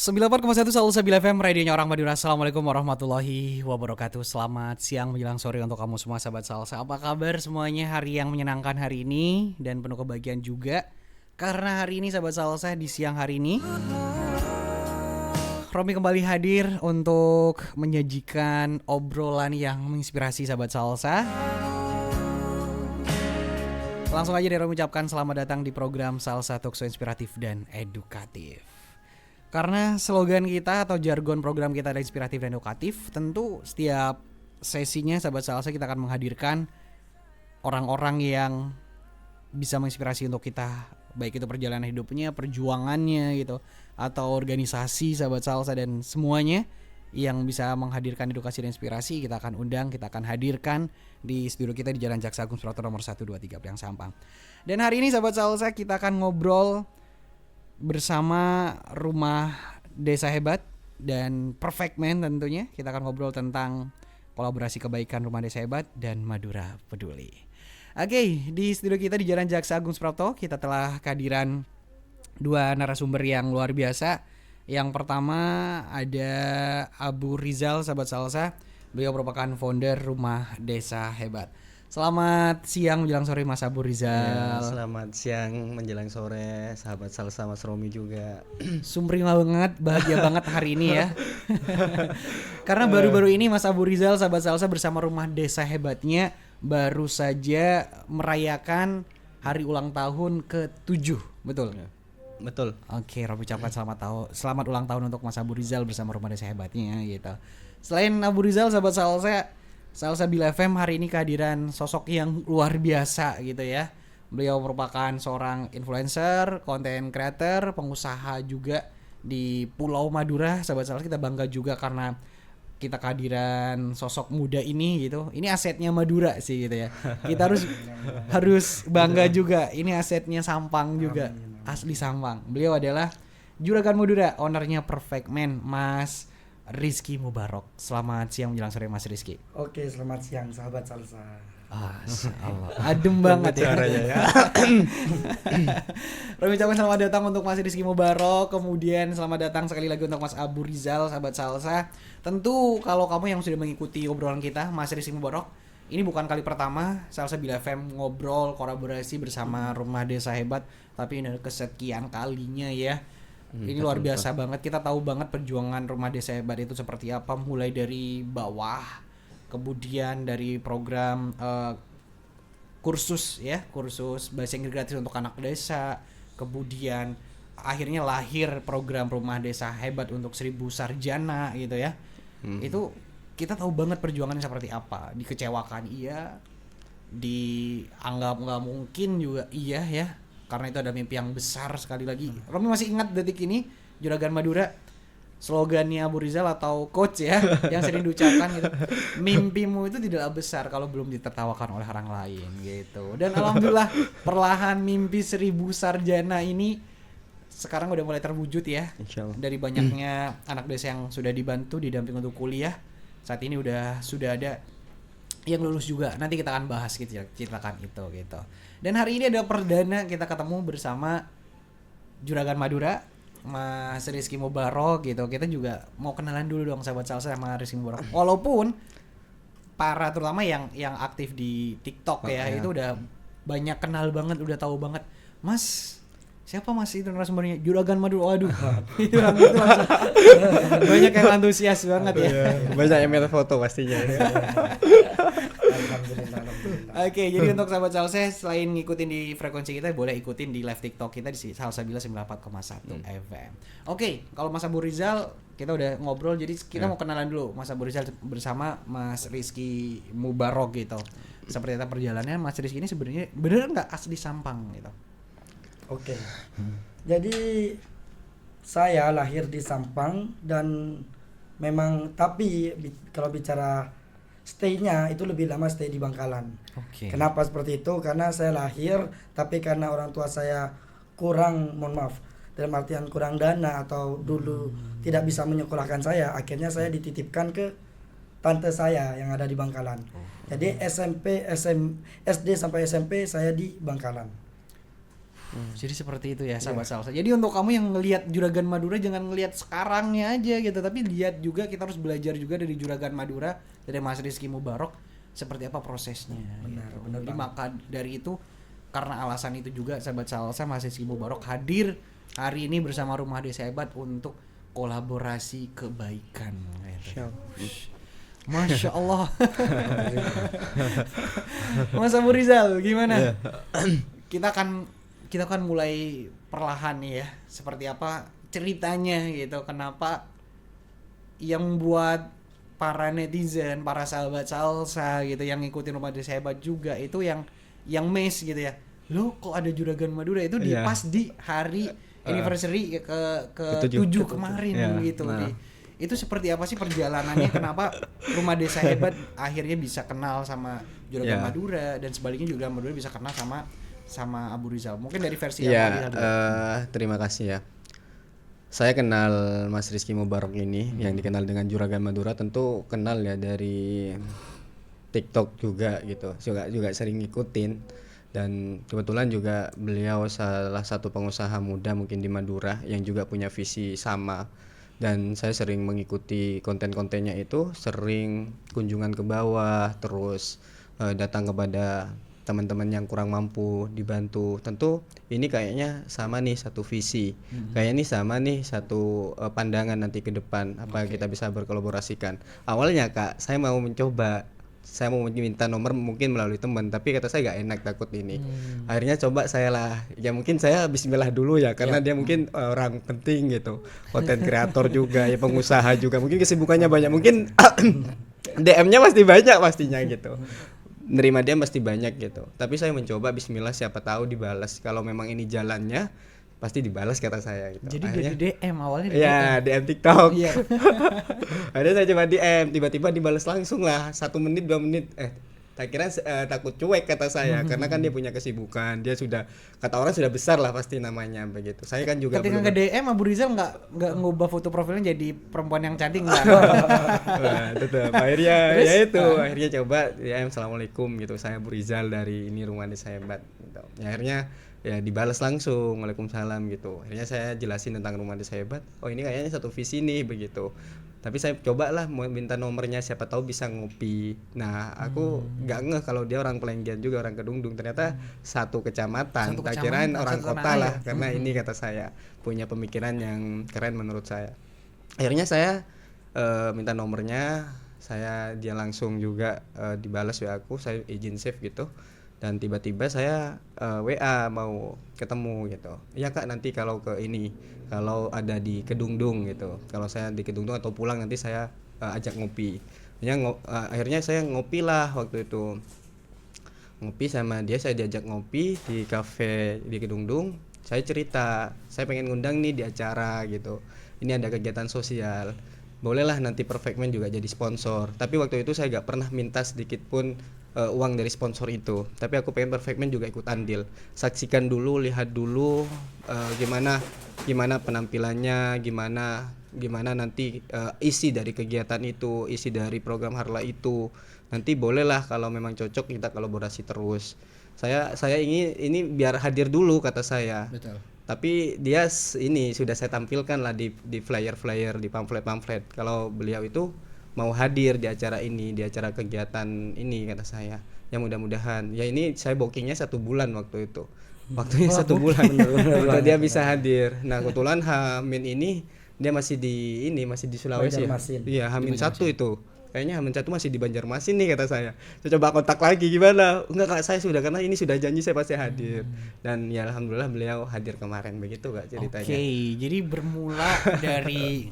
94,1 Selalu Sabila FM, radionya orang Madura. Assalamualaikum warahmatullahi wabarakatuh. Selamat siang menjelang sore untuk kamu semua sahabat salsa. Apa kabar semuanya? Hari yang menyenangkan hari ini dan penuh kebahagiaan juga. Karena hari ini sahabat salsa, di siang hari ini Romi kembali hadir untuk menyajikan obrolan yang menginspirasi sahabat salsa. Langsung aja deh Romi ucapkan selamat datang di program Salsa Talkshow inspiratif dan edukatif. Karena slogan kita atau jargon program kita adalah inspiratif dan edukatif, tentu setiap sesinya sahabat salsa kita akan menghadirkan orang-orang yang bisa menginspirasi untuk kita, baik itu perjalanan hidupnya, perjuangannya gitu, atau organisasi sahabat salsa dan semuanya yang bisa menghadirkan edukasi dan inspirasi kita akan undang, kita akan hadirkan di studio kita di Jalan Jaksa Agung Suprapto nomor 123 Priang Sampang. Dan hari ini sahabat salsa kita akan ngobrol bersama Rumah Desa Hebat dan Perfect Man tentunya. Kita akan ngobrol tentang kolaborasi kebaikan Rumah Desa Hebat dan Madura Peduli. Oke, di studio kita di Jalan Jaksa Agung Suprapto kita telah kehadiran dua narasumber yang luar biasa. Yang pertama ada Abu Rizal sahabat salsa. Beliau merupakan founder Rumah Desa Hebat. Selamat siang menjelang sore Mas Abu Rizal. Ya, selamat siang menjelang sore sahabat salsa Mas Romi juga. Sumringah banget, bahagia banget hari ini ya. Karena baru-baru ini Mas Abu Rizal sahabat salsa bersama Rumah Desa Hebatnya baru saja merayakan hari ulang tahun ke-7, betul? Ya, betul. Oke, Robi ucapkan selamat ulang tahun untuk Mas Abu Rizal bersama Rumah Desa Hebatnya gitu. Selain Abu Rizal sahabat salsa, Salsa Bil FM hari ini kehadiran sosok yang luar biasa gitu ya. Beliau merupakan seorang influencer, content creator, pengusaha juga di Pulau Madura. Sahabat salsa kita bangga juga karena kita kehadiran sosok muda ini gitu. Ini asetnya Madura sih gitu ya. Kita harus bangga juga. Ini asetnya Sampang juga. Asli Sampang. Beliau adalah Juragan Madura, ownernya Perfect Man, Mas Rizky Mubarok. Selamat siang menjelang sore Mas Rizky. Oke, selamat siang sahabat salsa. Allah, adem banget ya. Kami ucapkan selamat datang untuk Mas Rizky Mubarok. Kemudian selamat datang sekali lagi untuk Mas Abu Rizal sahabat salsa. Tentu kalau kamu yang sudah mengikuti obrolan kita Mas Rizky Mubarok, ini bukan kali pertama Salsa Bil FM ngobrol kolaborasi bersama Rumah Desa Hebat, tapi ini kesekian kalinya ya. Ini luar biasa banget. Kita tahu banget perjuangan Rumah Desa Hebat itu seperti apa, mulai dari bawah, kemudian dari program kursus bahasa Inggris gratis untuk anak desa, kemudian akhirnya lahir program Rumah Desa Hebat untuk 1000 sarjana gitu ya. Itu kita tahu banget perjuangannya seperti apa. Dikecewakan iya, dianggap nggak mungkin juga iya ya. Karena itu ada mimpi yang besar sekali lagi. Romi masih ingat detik ini Juragan Madura, slogannya Abu Rizal atau coach ya yang sering diucapkan gitu. Mimpimu itu tidaklah besar kalau belum ditertawakan oleh orang lain gitu. Dan alhamdulillah perlahan mimpi 1000 sarjana ini sekarang udah mulai terwujud ya. Insyaallah. Dari banyaknya anak desa yang sudah dibantu didamping untuk kuliah, saat ini sudah ada yang lulus juga. Nanti kita akan bahas gitu, ceritakan itu gitu. Dan hari ini ada perdana kita ketemu bersama Juragan Madura, Mas Rizky Mubarok gitu. Kita juga mau kenalan dulu dong sahabat salsa sama Rizky Mubarok. Walaupun para terutama yang aktif di TikTok ya, itu udah banyak kenal banget, udah tahu banget. Mas, siapa Mas itu narasumbernya? Juragan Madura. Waduh. itu langsung banyak yang antusias banget ya. Banyak yang minta foto pastinya. Alhamdulillah. Oke, jadi untuk sahabat salsa selain ngikutin di frekuensi kita, boleh ikutin di live TikTok kita di Salsa Bila 94,1 FM. Oke, kalau Mas Abu Rizal kita udah ngobrol, jadi kita mau kenalan dulu Mas Abu Rizal bersama Mas Rizky Mubarok gitu. Seperti apa perjalanannya Mas Rizky ini sebenarnya bener nggak asli Sampang gitu? Oke. Jadi saya lahir di Sampang dan memang tapi kalau bicara stay-nya itu lebih lama stay di Bangkalan. Oke. Kenapa seperti itu? Karena saya lahir tapi karena orang tua saya kurang, mohon maaf, dalam artian kurang dana atau dulu tidak bisa menyekolahkan saya, akhirnya saya dititipkan ke tante saya yang ada di Bangkalan. Jadi SD sampai SMP saya di Bangkalan. Jadi seperti itu ya sahabat salsa. Jadi untuk kamu yang ngelihat Juragan Madura jangan ngelihat sekarangnya aja gitu, tapi lihat juga, kita harus belajar juga dari Juragan Madura, dari Mas Rizky Mubarok seperti apa prosesnya. Gitu. Jadi maka dari itu, karena alasan itu juga sahabat salsa, Mas Rizky Mubarok hadir hari ini bersama Rumah Desa Hebat untuk kolaborasi kebaikan. Gitu. Masya Allah. Mas Abu Rizal gimana? Kita kan mulai perlahan nih ya, seperti apa ceritanya gitu, kenapa yang buat para netizen, para sahabat salsa gitu yang ngikutin Rumah Desa Hebat juga itu yang mes gitu ya, lo kok ada Juragan Madura itu di pas di hari anniversary ke 7 kemarin gitu. Itu seperti apa sih perjalanannya, kenapa Rumah Desa Hebat akhirnya bisa kenal sama Juragan Madura, dan sebaliknya juga Madura bisa kenal sama Abu Rizal. Mungkin dari versi Abu Rizal dulu. Terima kasih ya. Saya kenal Mas Rizky Mubarok ini yang dikenal dengan Juragan Madura, tentu kenal ya dari TikTok juga gitu. Juga sering ngikutin, dan kebetulan juga beliau salah satu pengusaha muda mungkin di Madura yang juga punya visi sama, dan saya sering mengikuti konten-kontennya itu, sering kunjungan ke bawah, terus datang kepada teman-teman yang kurang mampu dibantu. Tentu ini kayaknya sama nih satu visi, kayaknya nih sama nih satu pandangan nanti ke depan apa kita bisa berkolaborasikan. Awalnya Kak, saya mau minta nomor mungkin melalui teman, tapi kata saya gak enak, takut ini. Akhirnya coba saya lah, ya mungkin saya bismillah dulu ya, karena dia mungkin orang penting gitu, konten kreator juga ya, pengusaha juga, mungkin kesibukannya banyak, mungkin DM-nya pasti banyak pastinya gitu, nerima dia pasti banyak gitu. Tapi saya mencoba bismillah, siapa tahu dibalas, kalau memang ini jalannya pasti dibalas kata saya gitu. Jadi akhirnya, dari DM awalnya dari DM TikTok. Iya. Akhirnya saya coba DM, tiba-tiba dibalas langsung lah, 1 menit 2 menit. Tak kira takut cuek kata saya, karena kan dia punya kesibukan, dia sudah, kata orang sudah besar lah pasti namanya begitu. Saya kan juga ketika ke DM Abu Rizal nggak ngubah foto profilnya jadi perempuan yang cantik nggak? Nah, tetap akhirnya ya itu, akhirnya coba DM, assalamualaikum gitu, saya Abu Rizal dari ini Rumah Desa Hebat gitu. Ya, akhirnya ya dibalas langsung, waalaikumsalam gitu. Akhirnya saya jelasin tentang Rumah Desa Hebat, oh ini kayaknya satu visi nih begitu. Tapi saya cobalah mau minta nomornya, siapa tahu bisa ngopi. Nah aku nggak ngeh kalau dia orang Pelenggian juga, orang Kedungdung, ternyata satu kecamatan. Tak kirain orang kota lah, karena ini kata saya punya pemikiran yang keren menurut saya. Akhirnya saya minta nomornya, dia langsung juga dibalas WA aku, saya izin save gitu. Dan tiba-tiba saya WA mau ketemu gitu. Iya Kak, nanti kalau kalau ada di Kedungdung gitu, kalau saya di Kedungdung atau pulang nanti saya ajak ngopi. Akhirnya saya ngopi lah waktu itu, ngopi sama dia, saya diajak ngopi di kafe di Kedungdung. Saya cerita, saya pengen ngundang nih di acara gitu, ini ada kegiatan sosial, bolehlah nanti Perfect Man juga jadi sponsor. Tapi waktu itu saya gak pernah minta sedikit pun uang dari sponsor itu, tapi aku pengen Perfect Man juga ikut andil. Saksikan dulu, lihat dulu gimana penampilannya, gimana nanti isi dari kegiatan itu, isi dari program Harla itu. Nanti bolehlah kalau memang cocok kita kolaborasi terus. Saya ingin ini biar hadir dulu kata saya. Betul. Tapi dia ini sudah saya tampilkan lah di flyer-flyer, di pamflet-pamflet kalau beliau itu mau hadir di acara ini, di acara kegiatan ini kata saya. Ya mudah-mudahan. Ya ini saya bookingnya 1 bulan waktu itu. Waktunya 1 bulan untuk dia bisa hadir. Nah kebetulan Hamin ini dia masih di Sulawesi. Iya Hamin 1 itu. Kayaknya Hamin 1 masih di Banjarmasin nih kata saya. Saya coba kontak lagi, gimana? Enggak Kak, saya sudah, karena ini sudah janji saya pasti hadir. Dan ya alhamdulillah beliau hadir kemarin, begitu Kak ceritanya. Oke, jadi bermula dari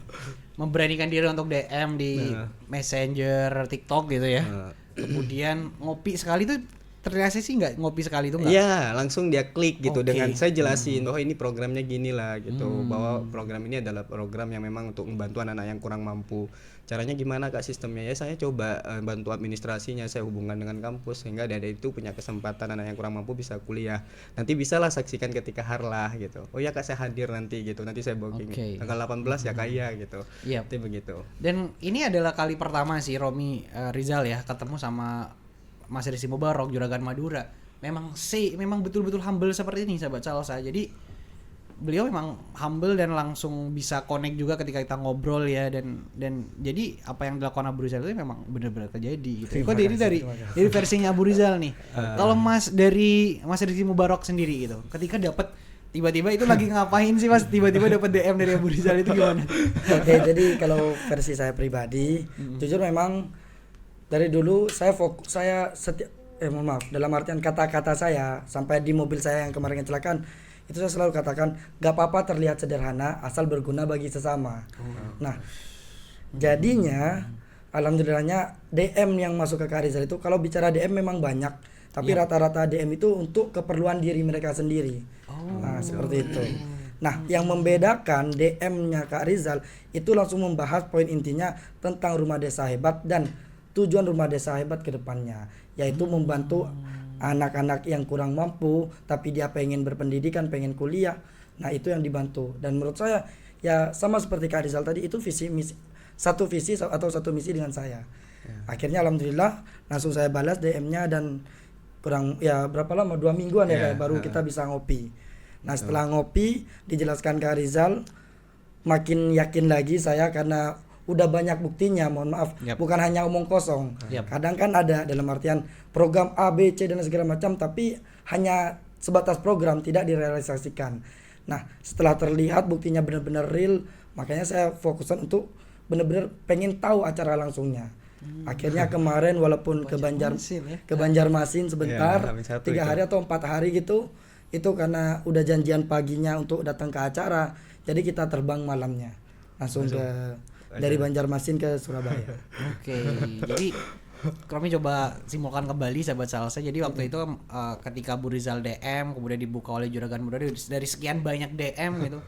memberanikan diri untuk DM di Messenger, TikTok gitu ya. Kemudian ngopi sekali tuh, terrealisasi sih nggak ngopi sekali itu nggak? Iya, langsung dia klik gitu. Dengan saya jelasin bahwa ini programnya gini lah gitu, bahwa program ini adalah program yang memang untuk membantu anak-anak yang kurang mampu. Caranya gimana Kak sistemnya? Ya saya coba bantu administrasinya, saya hubungkan dengan kampus sehingga dari itu punya kesempatan anak yang kurang mampu bisa kuliah. Nanti bisalah saksikan ketika Harlah gitu. Oh ya Kak, saya hadir nanti gitu. Nanti saya booking tanggal 18 ya Kak ya gitu. Itu begitu. Dan ini adalah kali pertama sih Romi Rizal ya ketemu sama Mas Rizky Mubarok, Juragan Madura. memang betul-betul humble seperti ini sahabat salsa. Jadi beliau memang humble dan langsung bisa connect juga ketika kita ngobrol ya, dan jadi apa yang dilakukan Abu Rizal itu memang benar-benar terjadi gitu. Kok ini dari versinya Abu Rizal nih. Kalau Mas Rizky Mubarok sendiri gitu, ketika dapat tiba-tiba itu lagi ngapain sih Mas? Tiba-tiba dapat DM dari Abu Rizal itu gimana? Oke, jadi kalau versi saya pribadi, jujur memang dari dulu mohon maaf, dalam artian kata-kata saya sampai di mobil saya yang kemarin kecelakaan, itu saya selalu katakan gak apa-apa terlihat sederhana asal berguna bagi sesama. Nah, jadinya alhamdulillahnya DM yang masuk ke Kak Rizal itu, kalau bicara DM memang banyak, tapi rata-rata DM itu untuk keperluan diri mereka sendiri. Nah, seperti itu. Nah, yang membedakan DM-nya Kak Rizal itu langsung membahas poin intinya tentang Rumah Desa Hebat dan tujuan Rumah Desa Hebat ke depannya, yaitu membantu anak-anak yang kurang mampu tapi dia pengen berpendidikan, pengen kuliah. Nah, itu yang dibantu. Dan menurut saya ya sama seperti Kak Rizal tadi, itu satu visi atau satu misi dengan saya. Akhirnya alhamdulillah langsung saya balas DM-nya, dan kurang ya berapa lama, 2 mingguan ya baru kita bisa ngopi. Nah, setelah ngopi dijelaskan Kak Rizal, makin yakin lagi saya karena udah banyak buktinya, mohon maaf, bukan hanya omong kosong. Kadang kan ada dalam artian program A, B, C dan segala macam, tapi hanya sebatas program, tidak direalisasikan. Nah, setelah terlihat buktinya benar-benar real, makanya saya fokuskan untuk benar-benar pengen tahu acara langsungnya. Akhirnya kemarin walaupun ke Banjarmasin sebentar, 3 hari atau 4 hari gitu, itu karena udah janjian paginya untuk datang ke acara, jadi kita terbang malamnya langsung dari Banjarmasin ke Surabaya. Oke. Jadi kami coba simulkan kembali sahabat salsa. Jadi waktu itu ketika Abu Rizal DM kemudian dibuka oleh Juragan Muda, dari sekian banyak DM gitu,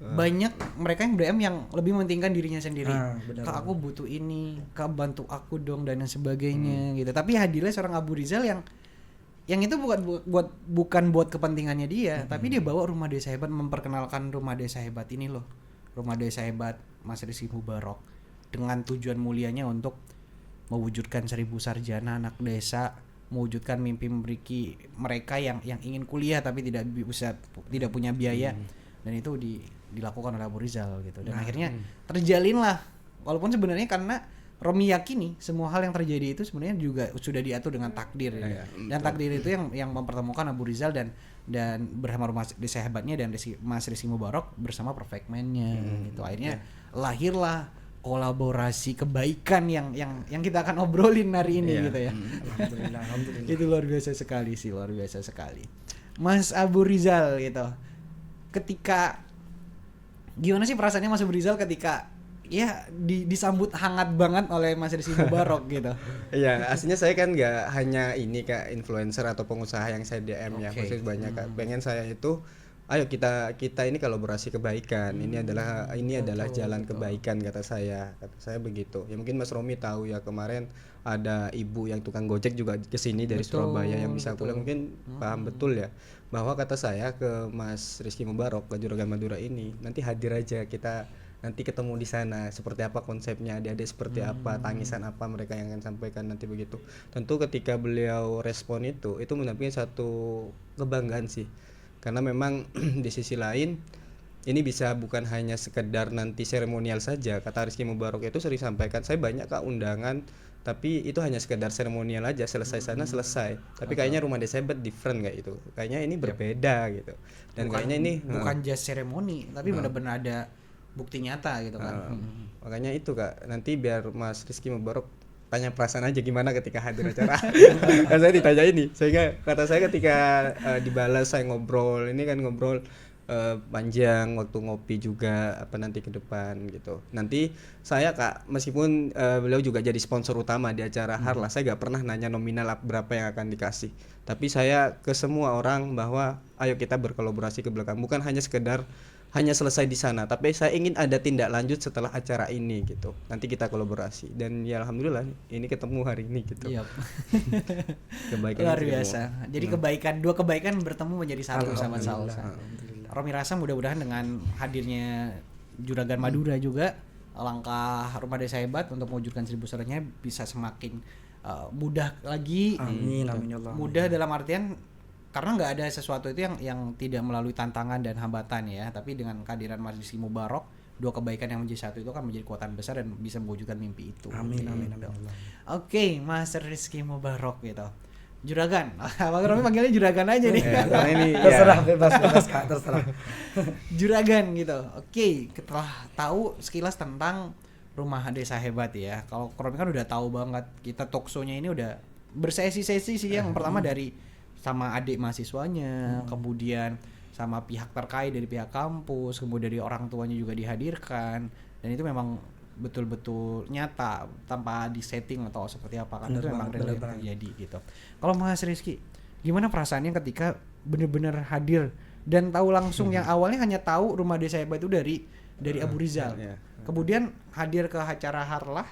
banyak mereka yang DM yang lebih mementingkan dirinya sendiri. Kak, aku butuh ini, Kak bantu aku dong dan sebagainya gitu. Tapi hadirnya seorang Abu Rizal yang itu bukan buat kepentingannya dia, tapi dia bawa Rumah Desa Hebat, memperkenalkan Rumah Desa Hebat ini loh. Rumah Desa Hebat Mas Rizky Mubarok dengan tujuan mulianya untuk mewujudkan 1000 sarjana anak desa, mewujudkan mimpi mereka yang ingin kuliah tapi tidak punya biaya, dan itu dilakukan oleh Abu Rizal gitu. Dan akhirnya terjalinlah, walaupun sebenarnya karena Romi yakini semua hal yang terjadi itu sebenarnya juga sudah diatur dengan takdir dan takdir itu yang mempertemukan Abu Rizal dan bersama Rumah Desa Hebatnya dan Mas Rizky Mubarok bersama Perfect Man-nya gitu. Akhirnya lahirlah kolaborasi kebaikan yang kita akan obrolin hari ini gitu ya. Alhamdulillah. Itu luar biasa sekali. Mas Abu Rizal gitu. Ketika gimana sih perasaannya Mas Abu Rizal ketika ya disambut hangat banget oleh Mas Rizky Mubarok gitu? Iya, aslinya saya kan nggak hanya ini Kak, influencer atau pengusaha yang saya DM ya, maksudnya banyak Kak. Pengen saya itu, ayo kita ini kolaborasi kebaikan. Ini adalah jalan kebaikan kata saya begitu. Ya mungkin Mas Romi tahu ya, kemarin ada ibu yang tukang gojek juga kesini dari Surabaya yang bisa kuliah, mungkin paham betul ya bahwa kata saya ke Mas Rizky Mubarok, ke Juragan Madura ini, nanti hadir aja, kita nanti ketemu di sana, seperti apa konsepnya, adik-adik seperti apa, tangisan apa mereka yang akan sampaikan nanti begitu. Tentu ketika beliau respon itu mendampingi satu kebanggaan sih, karena memang di sisi lain ini bisa bukan hanya sekedar nanti seremonial saja. Kata Rizky Mubarok itu sering sampaikan, saya banyak Kak undangan, tapi itu hanya sekedar seremonial aja, selesai sana selesai. Tapi kayaknya Rumah Desa Hebat different kayak itu, kayaknya ini berbeda gitu. Dan kayaknya ini bukan just seremoni, tapi benar-benar ada bukti nyata gitu kan. Makanya itu Kak, nanti biar Mas Rizky Mubarok tanya perasaan aja gimana ketika hadir acara. Kan saya ditanya ini, sehingga kata saya ketika dibalas saya ngobrol, ini kan ngobrol panjang, waktu ngopi juga apa nanti ke depan gitu. Nanti saya Kak, meskipun beliau juga jadi sponsor utama di acara Harlah, saya gak pernah nanya nominal berapa yang akan dikasih. Tapi saya ke semua orang bahwa ayo kita berkolaborasi ke belakang, bukan hanya sekedar hanya selesai di sana, tapi saya ingin ada tindak lanjut setelah acara ini gitu. Nanti kita kolaborasi, dan ya alhamdulillah ini ketemu hari ini gitu. Kebaikan luar biasa. Jadi dua kebaikan bertemu menjadi satu sama salsa. Romi rasa mudah-mudahan dengan hadirnya Juragan Madura juga, langkah Rumah Desa Hebat untuk mewujudkan 1000 sarjana bisa semakin mudah lagi. Amin ya Allah. Mudah dalam artian karena nggak ada sesuatu itu yang tidak melalui tantangan dan hambatan ya, tapi dengan kehadiran Mas Rizky Mubarok, dua kebaikan yang menjadi satu itu akan menjadi kekuatan besar dan bisa mewujudkan mimpi itu. Amin, amin, Gitu. amin. Oke, Mas Rizky Mubarok gitu. Juragan, Bang Romi panggilnya Juragan aja nih. Ya, karena ini Terserah, ya, bebas Kak, terserah. Juragan gitu. Oke, setelah tahu sekilas tentang Rumah Desa Hebat ya. Kalau Romi kan udah tahu banget, kita talkshow-nya ini udah bersesi-sesi sih. Yang pertama dari sama adik mahasiswanya, kemudian sama pihak terkait dari pihak kampus, kemudian dari orang tuanya juga dihadirkan, dan itu memang betul-betul nyata tanpa disetting atau seperti apa kan, itu memang real terjadi gitu. Kalau Mas Rizky, gimana perasaannya ketika benar-benar hadir dan tahu langsung yang awalnya hanya tahu Rumah Desa Hebat itu dari Abu Rizal, kemudian hadir ke acara Harlah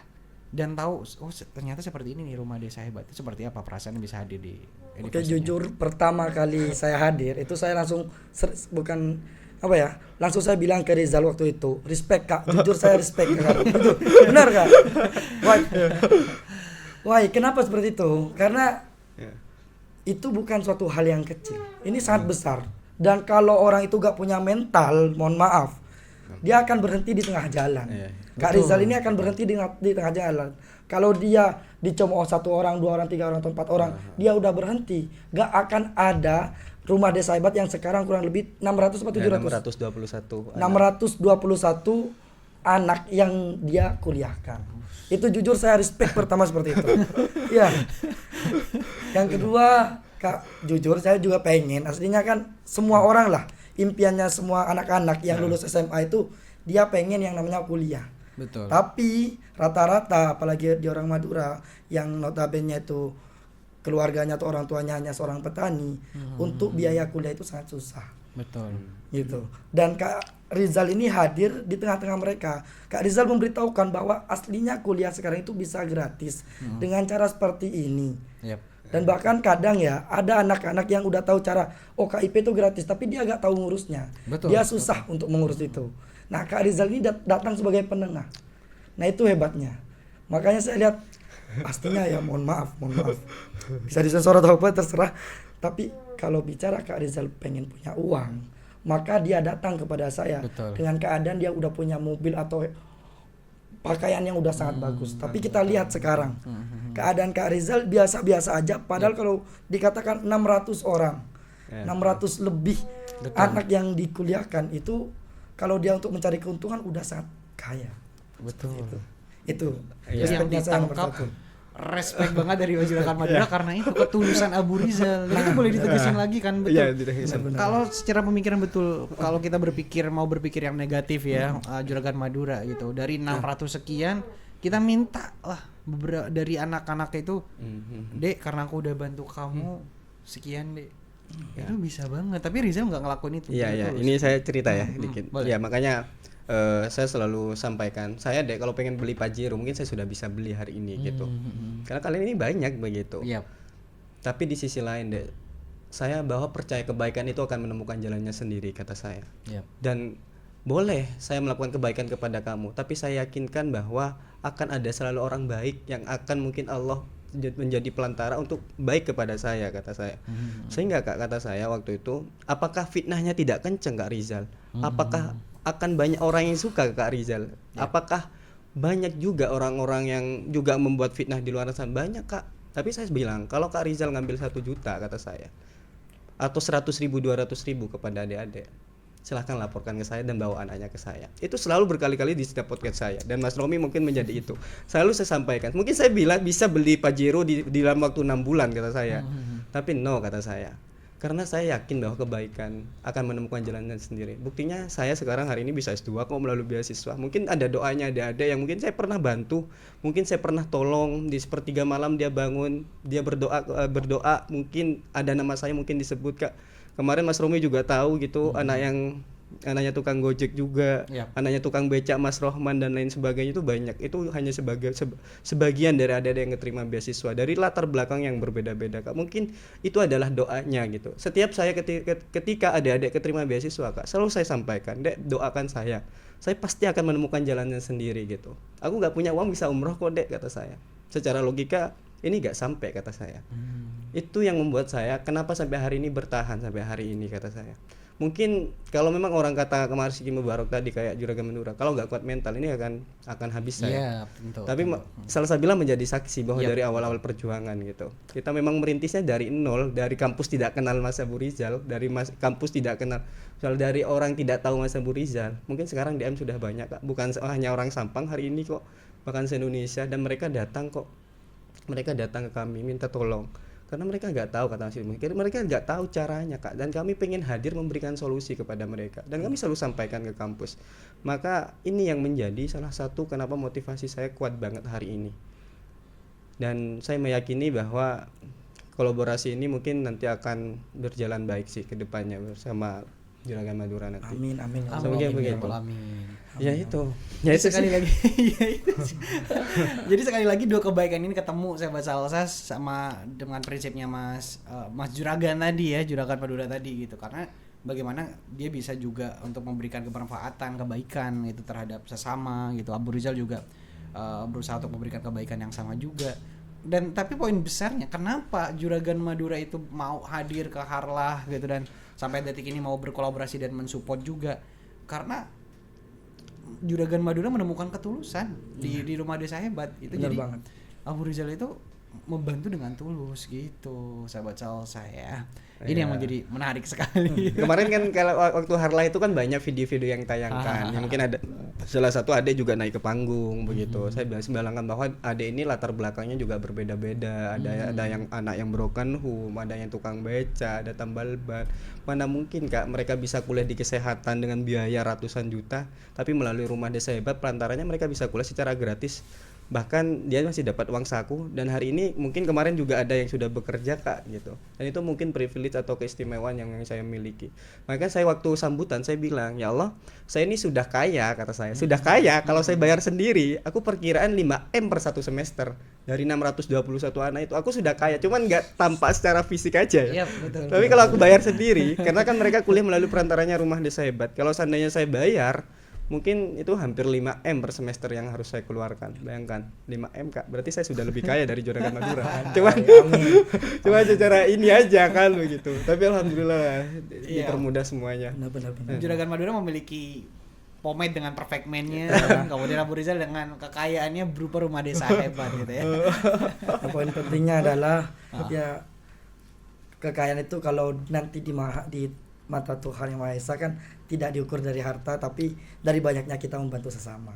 dan tahu ternyata seperti ini nih Rumah Desa Hebat, itu seperti apa perasaannya bisa hadir di Oke, jujur pertama kali saya hadir itu saya langsung langsung saya bilang ke Rizal waktu itu, respect Kak, jujur saya respect Kak. Itu benar Kak. Why, kenapa seperti itu? Karena itu bukan suatu hal yang kecil, ini sangat besar. Dan kalau orang itu gak punya mental, mohon maaf, dia akan berhenti di tengah jalan. Kak Rizal ini akan berhenti di tengah jalan. Kalau dia dicomot 1 orang, 2 orang, 3 orang, atau 4 orang, dia udah berhenti. Gak akan ada Rumah Desa Hebat yang sekarang kurang lebih 600 atau 700? 621 anak yang dia kuliahkan. Itu jujur saya respect pertama seperti itu. Ya. Yang kedua, Kak, jujur saya juga pengen, aslinya kan semua orang lah, impiannya semua anak-anak yang lulus SMA itu dia pengen yang namanya kuliah. Betul. Tapi rata-rata apalagi di orang Madura yang notabene itu keluarganya atau orang tuanya hanya seorang petani, untuk biaya kuliah itu sangat susah. Betul. Gitu. Dan Kak Rizal ini hadir di tengah-tengah mereka. Kak Rizal memberitahukan bahwa aslinya kuliah sekarang itu bisa gratis dengan cara seperti ini. Yep. Dan bahkan kadang ya ada anak-anak yang udah tahu cara KIP itu gratis tapi dia gak tahu ngurusnya. Betul. Dia susah untuk mengurus itu. Nah, Kak Rizal ini datang sebagai penengah. Nah, itu hebatnya. Makanya saya lihat pastinya ya mohon maaf. Bisa disensor atau apa terserah. Tapi kalau bicara Kak Rizal pengen punya uang, maka dia datang kepada saya. Betul. Dengan keadaan dia udah punya mobil atau pakaian yang udah sangat bagus. Tapi kita lihat sekarang keadaan Kak Rizal biasa-biasa aja. Padahal kalau dikatakan 600 orang, 600 lebih anak yang dikuliahkan itu, kalau dia untuk mencari keuntungan udah sangat kaya. Betul. Itu Yang respeknya saya nomor ditangkap satu. respect banget dari masyarakat Madura karena itu ketulusan Abu Rizal. Dan itu boleh ditegasin lagi kan, betul. Kalau secara pemikiran betul, kalau kita mau berpikir yang negatif ya, Juragan Madura gitu. Dari 600 sekian kita minta lah beberapa dari anak-anak itu, Dek, karena aku udah bantu kamu sekian, Dek. Itu bisa banget, tapi Rizal nggak ngelakuin itu. Iya, ini saya cerita ya dikit. Boleh. Ya, makanya saya selalu sampaikan, saya deh kalau pengen beli Pajero mungkin saya sudah bisa beli hari ini gitu. Karena kalian ini banyak begitu. Yep. Tapi di sisi lain deh, saya bahwa percaya kebaikan itu akan menemukan jalannya sendiri, kata saya. Yep. Dan boleh saya melakukan kebaikan kepada kamu, tapi saya yakinkan bahwa akan ada selalu orang baik yang akan mungkin Allah menjadi pelantara untuk baik kepada saya, kata saya. Sehingga kata saya waktu itu, apakah fitnahnya tidak kenceng Kak Rizal? Apakah akan banyak orang yang suka Kak Rizal? Apakah banyak juga orang-orang yang juga membuat fitnah di luar sana? Banyak Kak. Tapi saya bilang, kalau Kak Rizal ngambil 1 juta, kata saya, atau 100.000, 200.000 kepada adik-adik, silahkan laporkan ke saya dan bawa anaknya ke saya. Itu selalu berkali-kali di setiap podcast saya, dan Mas Romi mungkin menjadi itu. Selalu saya sampaikan. Mungkin saya bilang bisa beli Pajero di dalam waktu 6 bulan, kata saya. Tapi no, kata saya. Karena saya yakin bahwa kebaikan akan menemukan jalannya sendiri. Buktinya saya sekarang hari ini bisa S2 kok melalui beasiswa. Mungkin ada doanya ada yang mungkin saya pernah bantu, mungkin saya pernah tolong di sepertiga malam dia bangun, dia berdoa, mungkin ada nama saya mungkin disebut Kak. Kemarin Mas Romi juga tahu gitu, anaknya tukang Gojek juga, anaknya tukang becak Mas Rohman dan lain sebagainya, itu banyak. Itu hanya sebagian dari adik-adik yang keterima beasiswa dari latar belakang yang berbeda-beda Kak. Mungkin itu adalah doanya gitu. Setiap saya ketika adik-adik keterima beasiswa Kak, selalu saya sampaikan, Dek, doakan saya pasti akan menemukan jalannya sendiri gitu. Aku nggak punya uang bisa umroh kok Dek, kata saya. Secara logika ini nggak sampai, kata saya. Itu yang membuat saya kenapa sampai hari ini bertahan sampai hari ini, kata saya. Mungkin kalau memang orang kata kemarin Sigi Mubarok tadi kayak Juragan Madura, kalau nggak kuat mental ini akan habis saya. Iya, tentu. Tapi Salsabila menjadi saksi bahwa dari awal-awal perjuangan gitu, kita memang merintisnya dari nol, dari kampus tidak kenal Mas Abu Rizal, dari kampus tidak kenal, soal dari orang tidak tahu Mas Abu Rizal. Mungkin sekarang DM sudah banyak Kak, bukan hanya orang Sampang hari ini kok, bahkan se-Indonesia, dan mereka datang kok. Mereka datang ke kami minta tolong. Karena mereka nggak tahu, kata Mas Ilmu, mereka nggak tahu caranya Kak, dan kami pengen hadir memberikan solusi kepada mereka, dan kami selalu sampaikan ke kampus. Maka ini yang menjadi salah satu kenapa motivasi saya kuat banget hari ini, dan saya meyakini bahwa kolaborasi ini mungkin nanti akan berjalan baik sih ke depannya bersama Juragan Madura nanti. Amin. Mungkin begitu. Amin. Ya itu Sekali sih. lagi. Ya itu sih. Jadi sekali lagi dua kebaikan ini ketemu sahabat Salsa sama dengan prinsipnya Mas Juragan tadi ya, Juragan Madura tadi gitu. Karena bagaimana dia bisa juga untuk memberikan kebermanfaatan, kebaikan itu terhadap sesama gitu. Abu Rizal juga berusaha untuk memberikan kebaikan yang sama juga. Dan tapi poin besarnya kenapa Juragan Madura itu mau hadir ke Harlah gitu dan sampai detik ini mau berkolaborasi dan mensupport juga, karena Juragan Madura menemukan ketulusan di rumah desa hebat itu. Benar jadi banget. Abu Rizal itu membantu dengan tulus gitu, sahabat Salsa ya. Ini yang menjadi menarik sekali. Kemarin kan kalau waktu Harlah itu kan banyak video-video yang tayangkan. Yang mungkin ada salah satu Ade juga naik ke panggung begitu. Saya sembalangkan bahwa Ade ini latar belakangnya juga berbeda-beda. Ada yang anak yang broken home, ada yang tukang beca, ada tambal ban. Mana mungkin Kak mereka bisa kuliah di kesehatan dengan biaya ratusan juta, tapi melalui rumah desa hebat pelantarannya mereka bisa kuliah secara gratis. Bahkan dia masih dapat uang saku, dan hari ini mungkin kemarin juga ada yang sudah bekerja Kak gitu. Dan itu mungkin privilege atau keistimewaan yang saya miliki. Maka saya waktu sambutan saya bilang, ya Allah, saya ini sudah kaya, kata saya. Sudah kaya, kalau saya bayar sendiri, aku perkiraan 5M per satu semester. Dari 621 anak itu aku sudah kaya, cuman nggak tampak secara fisik aja ya. Iya, betul. Tapi kalau aku bayar sendiri, karena kan mereka kuliah melalui perantaranya rumah desa hebat. Kalau seandainya saya bayar, mungkin itu hampir 5M per semester yang harus saya keluarkan. Bayangkan 5M Kak, berarti saya sudah lebih kaya dari Juragan Madura. Cuma secara ini aja kan begitu. Tapi alhamdulillah dipermudah semuanya. Benar. Juragan Madura memiliki pomade dengan perfect man-nya, kemudian Abu Rizal dengan kekayaannya berupa rumah desa hebat gitu ya. Poin pentingnya adalah ya kekayaan itu kalau nanti di mata Tuhan Yang Maha Esa kan tidak diukur dari harta, tapi dari banyaknya kita membantu sesama.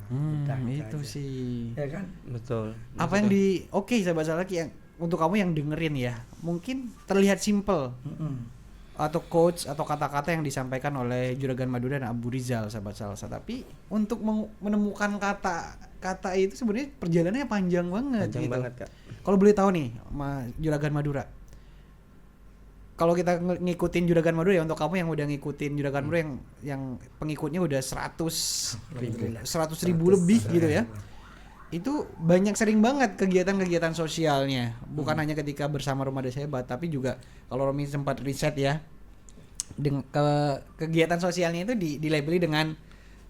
Itu aja. sih. Ya kan? Betul. Apa yang sahabat lagi yang untuk kamu yang dengerin ya, mungkin terlihat simple atau quotes atau kata-kata yang disampaikan oleh Juragan Madura dan Abu Rizal sahabat Salsa, tapi untuk menemukan kata itu sebenarnya perjalanannya panjang banget. Panjang gitu. banget Kak. Kalau boleh tahu nih, Juragan Madura, kalau kita ngikutin Juragan Madura ya, untuk kamu yang udah ngikutin Juragan Madura yang pengikutnya udah 100.000 lebih gitu ya. Itu banyak banget kegiatan-kegiatan sosialnya. Bukan hanya ketika bersama Rumah Desa Hebat, tapi juga kalau Romi sempat riset ya, kegiatan sosialnya itu dilabeli dengan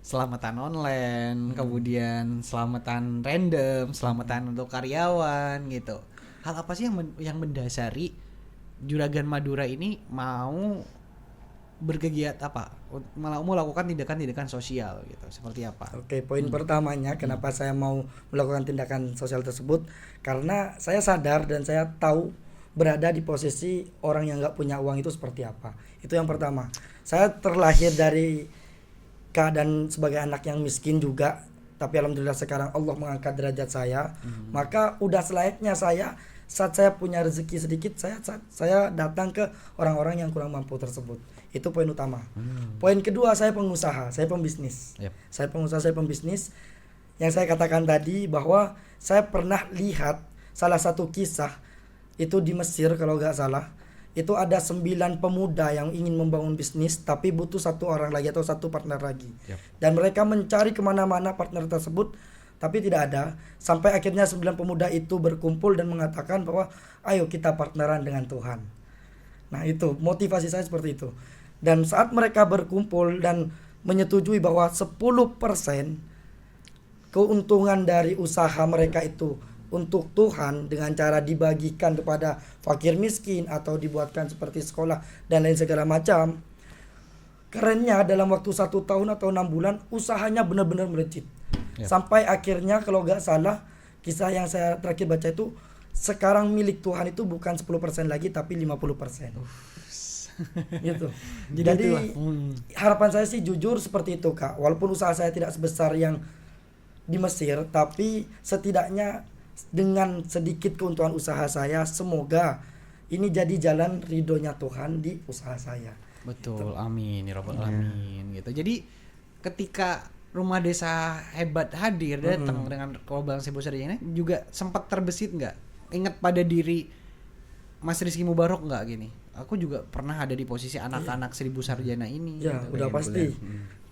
selamatan online, kemudian selamatan random, selamatan untuk karyawan gitu. Hal apa sih yang mendasari Juragan Madura ini mau berkegiatan mau melakukan tindakan-tindakan sosial gitu, seperti apa? Oke, poin pertamanya kenapa saya mau melakukan tindakan sosial tersebut, karena saya sadar dan saya tahu berada di posisi orang yang nggak punya uang itu seperti apa. Itu yang pertama. Saya terlahir dari keadaan sebagai anak yang miskin juga, tapi alhamdulillah sekarang Allah mengangkat derajat saya. Maka udah selayaknya saat saya punya rezeki sedikit, saya datang ke orang-orang yang kurang mampu tersebut. Itu poin utama. Poin kedua, saya pengusaha, saya pembisnis. Saya pengusaha, saya pembisnis. Yang saya katakan tadi bahwa saya pernah lihat salah satu kisah itu di Mesir kalau nggak salah. Itu ada 9 pemuda yang ingin membangun bisnis, tapi butuh satu orang lagi atau satu partner lagi. Dan mereka mencari kemana-mana partner tersebut, tapi tidak ada, sampai akhirnya 9 pemuda itu berkumpul dan mengatakan bahwa ayo kita partneran dengan Tuhan. Nah itu motivasi saya seperti itu. Dan saat mereka berkumpul dan menyetujui bahwa 10% keuntungan dari usaha mereka itu untuk Tuhan dengan cara dibagikan kepada fakir miskin atau dibuatkan seperti sekolah dan lain segala macam. Kerennya dalam waktu 1 tahun atau 6 bulan usahanya benar-benar melejit. Ya. Sampai akhirnya kalau nggak salah kisah yang saya terakhir baca itu sekarang milik Tuhan itu bukan 10% lagi tapi 50%. Gitu. Jadi harapan saya sih jujur seperti itu Kak. Walaupun usaha saya tidak sebesar yang di Mesir, tapi setidaknya dengan sedikit keuntungan usaha saya, semoga ini jadi jalan ridhonya Tuhan di usaha saya. Betul, amin ya rabbal alamin gitu. Jadi ketika rumah desa hebat hadir datang dengan kelompok Seribu Sarjana ini juga sempat terbesit nggak? Ingat pada diri Mas Rizky Mubarok nggak gini? Aku juga pernah ada di posisi anak-anak Seribu Sarjana ini. Ya, gitu. udah pasti.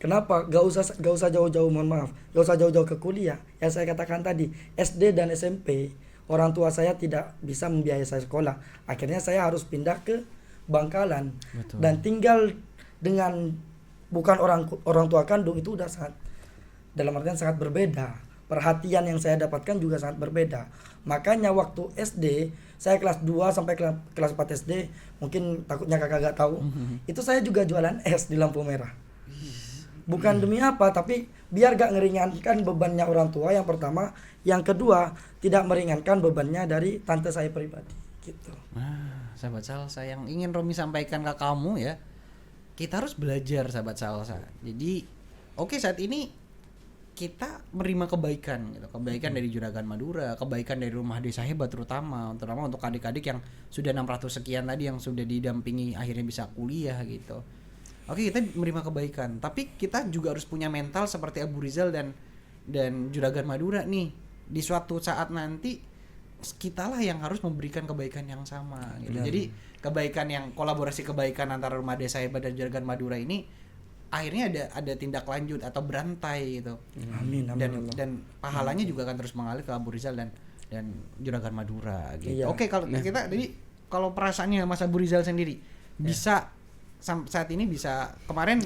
Kenapa? Gak usah jauh-jauh, mohon maaf. Gak usah jauh-jauh ke kuliah. Yang saya katakan tadi, SD dan SMP, orang tua saya tidak bisa membiayai saya sekolah. Akhirnya saya harus pindah ke Bangkalan. Betul. Dan tinggal dengan bukan orang tua kandung itu udah sangat, dalam artian sangat berbeda. Perhatian yang saya dapatkan juga sangat berbeda. Makanya waktu SD, saya kelas 2 sampai kelas 4 SD, mungkin takutnya kakak gak tahu, itu saya juga jualan es di lampu merah. Bukan demi apa, tapi biar gak ngeringankan bebannya orang tua yang pertama, yang kedua tidak meringankan bebannya dari tante saya pribadi gitu. Nah, sahabat salsa yang ingin Romi sampaikan ke kamu ya, kita harus belajar sahabat salsa. Jadi oke, saat ini kita menerima kebaikan gitu, kebaikan dari Juragan Madura, kebaikan dari Rumah Desa Hebat terutama untuk adik-adik yang sudah 600 sekian tadi yang sudah didampingi akhirnya bisa kuliah gitu. Oke, kita menerima kebaikan, tapi kita juga harus punya mental seperti Abu Rizal dan Juragan Madura nih. Di suatu saat nanti kitalah yang harus memberikan kebaikan yang sama gitu. Jadi kebaikan yang kolaborasi kebaikan antara Rumah Desa Hebat dan Juragan Madura ini akhirnya ada tindak lanjut atau berantai gitu. Amin. Dan pahalanya juga akan terus mengalir ke Abu Rizal dan Juragan Madura gitu. Iya. Oke, kalau kita jadi kalau perasaannya Mas Abu Rizal sendiri bisa saat ini bisa, kemarin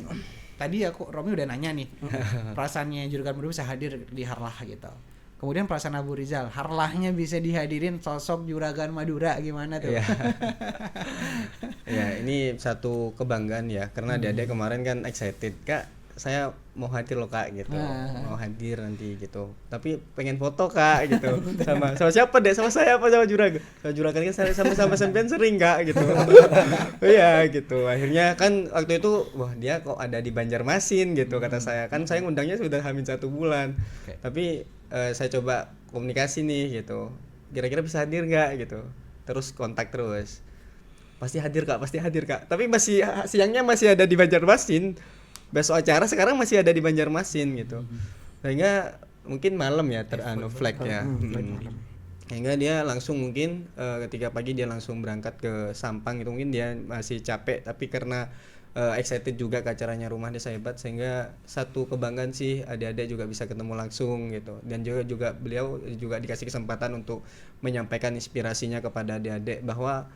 tadi Romi udah nanya nih perasaannya Juragan Madura bisa hadir di Harlah gitu. Kemudian perasaan Abu Rizal, Harlahnya bisa dihadirin sosok Juragan Madura gimana tuh? Ya, ini satu kebanggaan ya, karena adik-adik kemarin kan excited, Kak, saya mau hadir loh Kak gitu, mau hadir nanti gitu. Tapi pengen foto Kak gitu, sama siapa deh, sama saya apa sama Juragan? Sama Juragan kan saya sama sampean sering Kak gitu. Iya gitu. Akhirnya kan waktu itu, wah dia kok ada di Banjarmasin gitu kata saya. Kan saya ngundangnya sudah hamin 1 bulan. Tapi saya coba komunikasi nih gitu. Kira-kira bisa hadir nggak gitu. Terus kontak terus. Pasti hadir Kak. Tapi siangnya masih ada di Banjarmasin. Besok acara sekarang masih ada di Banjarmasin gitu. Sehingga mungkin malam ya flag ya. Sehingga dia langsung mungkin ketika pagi dia langsung berangkat ke Sampang gitu, mungkin dia masih capek tapi karena excited juga ke acaranya Rumah Desa Hebat, sehingga satu kebanggaan sih adik-adik juga bisa ketemu langsung gitu. Dan juga beliau juga dikasih kesempatan untuk menyampaikan inspirasinya kepada adik-adik bahwa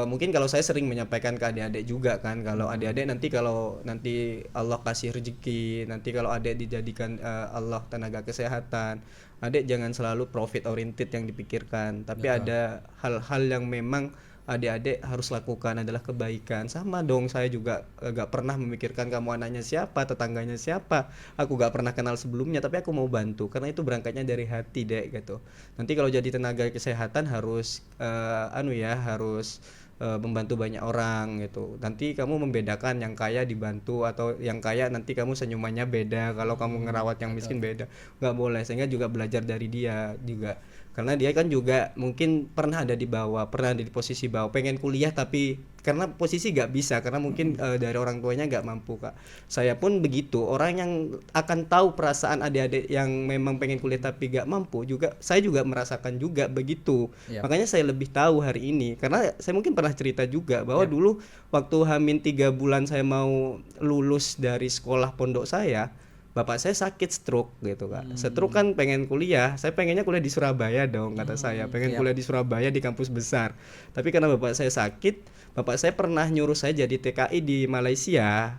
mungkin kalau saya sering menyampaikan ke adik-adik juga kan, kalau adik-adik nanti Allah kasih rezeki, nanti kalau adik dijadikan Allah tenaga kesehatan, adik jangan selalu profit oriented yang dipikirkan, tapi ada hal-hal yang memang adik-adik harus lakukan adalah kebaikan. Sama dong, saya juga gak pernah memikirkan kamu anaknya siapa, tetangganya siapa, aku gak pernah kenal sebelumnya, tapi aku mau bantu karena itu berangkatnya dari hati dek gitu. Nanti kalau jadi tenaga kesehatan harus harus membantu banyak orang gitu. Nanti kamu membedakan yang kaya dibantu atau yang kaya nanti kamu senyumannya beda, kalau kamu ngerawat yang miskin beda, nggak boleh. Sehingga juga belajar dari dia juga, karena dia kan juga mungkin pernah ada di bawah, pernah ada di posisi bawah, pengen kuliah tapi karena posisi gak bisa, karena mungkin dari orang tuanya gak mampu Kak. Saya pun begitu, orang yang akan tahu perasaan adik-adik yang memang pengen kuliah tapi gak mampu juga, saya juga merasakan juga begitu. Makanya saya lebih tahu hari ini, karena saya mungkin pernah cerita juga bahwa dulu waktu hamin 3 bulan saya mau lulus dari sekolah pondok saya, bapak saya sakit stroke gitu Kak. Stroke kan pengen kuliah, saya pengennya kuliah di Surabaya dong kata saya, pengen kuliah di Surabaya di kampus besar. Tapi karena bapak saya sakit, bapak saya pernah nyuruh saya jadi TKI di Malaysia.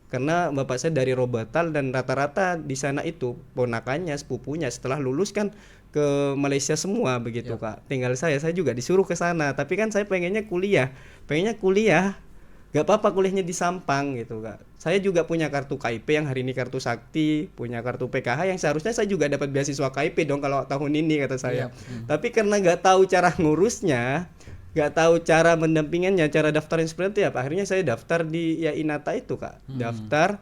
karena bapak saya dari Robatal dan rata-rata di sana itu ponakannya, sepupunya setelah lulus kan ke Malaysia semua begitu Kak. Tinggal saya juga disuruh ke sana, tapi kan saya pengennya kuliah, gak apa-apa kuliahnya di Sampang gitu Kak. Saya juga punya kartu KIP yang hari ini kartu sakti, punya kartu PKH yang seharusnya saya juga dapat beasiswa KIP dong kalau tahun ini kata saya. Tapi karena gak tahu cara ngurusnya, gak tahu cara mendampingannya, cara daftarnya seperti apa, akhirnya saya daftar di ya Inata itu Kak. Daftar,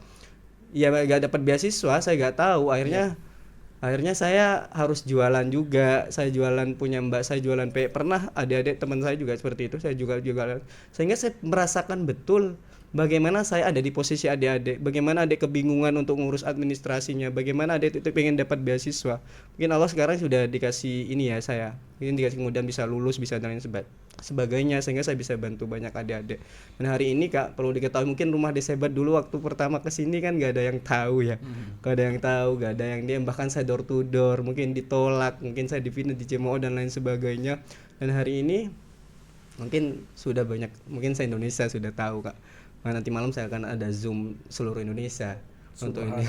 ya gak dapat beasiswa, saya gak tahu, akhirnya saya harus jualan juga. Saya jualan, punya mbak saya jualan pernah adik-adik teman saya juga seperti itu, saya juga jualan, sehingga saya merasakan betul bagaimana saya ada di posisi adik-adik, bagaimana adik kebingungan untuk ngurus administrasinya, bagaimana adik itu pengen dapat beasiswa. Mungkin Allah sekarang sudah dikasih ini ya, saya mungkin dikasih kemudian bisa lulus, bisa dan lain sebagainya, sehingga saya bisa bantu banyak adik-adik. Dan hari ini Kak, perlu diketahui mungkin rumah desa hebat dulu waktu pertama kesini kan gak ada yang tahu ya, gak ada yang diam, bahkan saya door to door, mungkin ditolak, mungkin saya dipindah di CMO dan lain sebagainya. Dan hari ini mungkin sudah banyak, mungkin saya Indonesia sudah tahu Kak. Nah, nanti malam saya akan ada Zoom seluruh Indonesia untuk ini.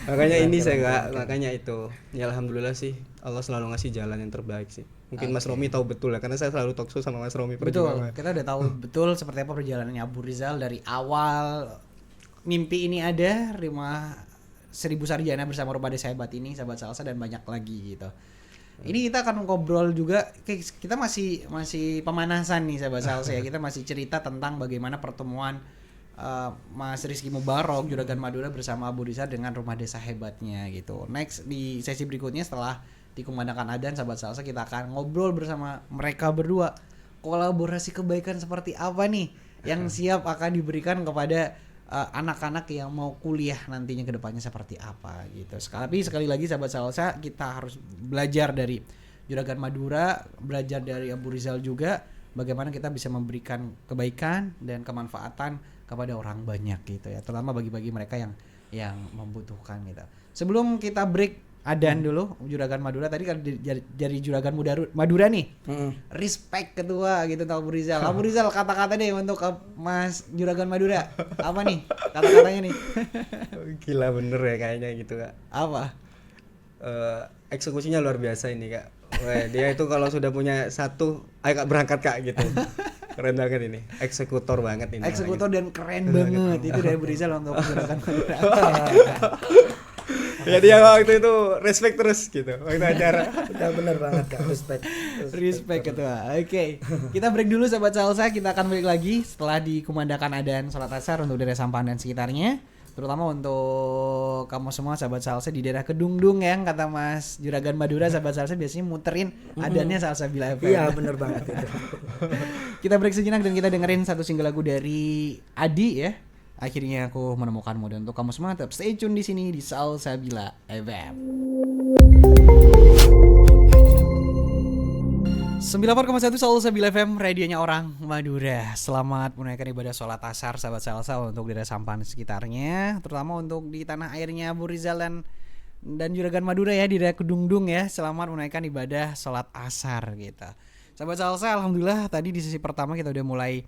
Makanya ini saya Kak, makanya itu. Ya alhamdulillah sih Allah selalu ngasih jalan yang terbaik sih. Mungkin Mas Romi tahu betul ya, karena saya selalu talkshow sama Mas Romi. Betul, kita udah tahu betul seperti apa perjalanannya Abu Rizal dari awal mimpi ini ada, rumah 1000 sarjana bersama rumah desa hebat ini, sahabat salsa dan banyak lagi gitu. Ini kita akan ngobrol juga, kita masih pemanasan nih sahabat salsa ya. Kita masih cerita tentang bagaimana pertemuan Mas Rizky Mubarok Juragan Madura bersama Abu Rizal dengan rumah desa hebatnya gitu. Next di sesi berikutnya setelah dikumandangkan adzan sahabat salsa, kita akan ngobrol bersama mereka berdua. Kolaborasi kebaikan seperti apa nih yang siap akan diberikan kepada anak-anak yang mau kuliah nantinya ke depannya seperti apa gitu. Sekali lagi sahabat salsa, kita harus belajar dari Juragan Madura, belajar dari Abu Rizal juga, bagaimana kita bisa memberikan kebaikan dan kemanfaatan kepada orang banyak gitu ya, terutama bagi mereka yang membutuhkan gitu. Sebelum kita break adan dulu, Juragan Madura tadi kan dari Juragan Madura nih. Respect ketua gitu untuk Abu Rizal. Abu Rizal, kata-kata deh untuk Mas Juragan Madura. Apa nih kata-katanya nih? Gila bener ya kayaknya gitu Kak. Apa? Eksekusinya luar biasa ini Kak. Wah, dia itu kalau sudah punya satu, ayo Kak berangkat Kak gitu. Keren banget ini, eksekutor banget ini. Eksekutor dan keren banget itu dari Abu Rizal untuk Juragan Madura. Ya dia waktu itu respect terus gitu waktu acara. Udah bener banget Kak, respect ketua. Oke. Kita break dulu sahabat salsa, kita akan balik lagi setelah dikumandangkan adzan salat asar untuk daerah Sampang dan sekitarnya. Terutama untuk kamu semua sahabat salsa di daerah Kedungdung yang kata Mas Juragan Madura, sahabat salsa biasanya muterin adzannya Salsabila FM. Iya bener banget itu. Kita break sejenak dan kita dengerin satu single lagu dari Adi ya. Akhirnya aku menemukanmu, dan untuk kamu semua tetap stay tune di sini di Salsabila FM. 94,1 Salsabila FM, radionya orang Madura. Selamat menunaikan ibadah sholat asar sahabat salsa untuk daerah Sampang sekitarnya, terutama untuk di tanah airnya Abu Rizal dan Juragan Madura ya, di daerah Kedungdung ya. Selamat menunaikan ibadah sholat asar gitu. Sahabat salsa, alhamdulillah tadi di sesi pertama kita udah mulai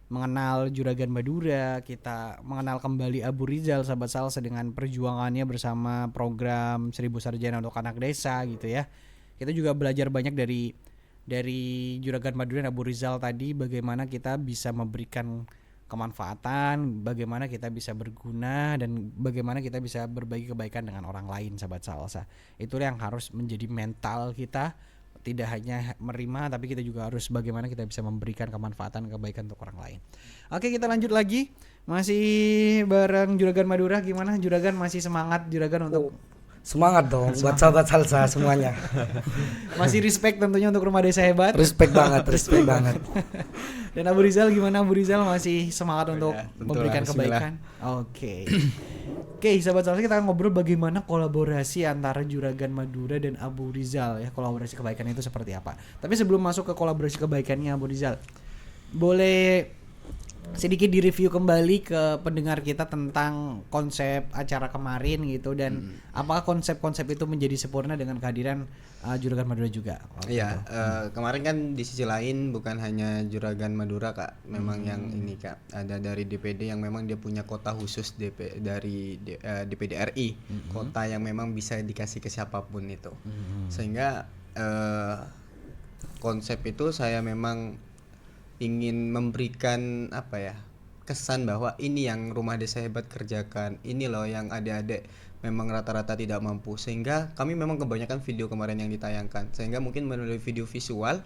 mengenal Juragan Madura, kita mengenal kembali Abu Rizal sahabat salsa dengan perjuangannya bersama program 1000 sarjana untuk anak desa gitu ya. Kita juga belajar banyak dari Juragan Madura dan Abu Rizal tadi, bagaimana kita bisa memberikan kemanfaatan, bagaimana kita bisa berguna, dan bagaimana kita bisa berbagi kebaikan dengan orang lain sahabat salsa. Itulah yang harus menjadi mental kita, tidak hanya menerima tapi kita juga harus bagaimana kita bisa memberikan kemanfaatan kebaikan untuk orang lain. Oke, kita lanjut lagi. Masih bareng Juragan Madura. Gimana Juragan, masih semangat Juragan untuk Semangat dong buat sahabat salsa semuanya. Masih respect tentunya untuk rumah desa hebat. Respect banget. Dan Abu Rizal gimana? Abu Rizal masih semangat untuk memberikan kebaikan. Oke, sahabat salsa, kita akan ngobrol bagaimana kolaborasi antara Juragan Madura dan Abu Rizal ya. Kolaborasi kebaikan itu seperti apa? Tapi sebelum masuk ke kolaborasi kebaikannya Abu Rizal, boleh sedikit direview kembali ke pendengar kita tentang konsep acara kemarin gitu dan apakah konsep-konsep itu menjadi sempurna dengan kehadiran Juragan Madura juga. Iya, kemarin kan di sisi lain bukan hanya Juragan Madura Kak, memang yang ini Kak, ada dari DPD yang memang dia punya kota khusus DPD RI, kota yang memang bisa dikasih ke siapapun itu. Sehingga konsep itu saya memang ingin memberikan apa ya, kesan bahwa ini yang Rumah Desa Hebat kerjakan, ini loh yang adik-adik memang rata-rata tidak mampu, sehingga kami memang kebanyakan video kemarin yang ditayangkan, sehingga mungkin melalui video visual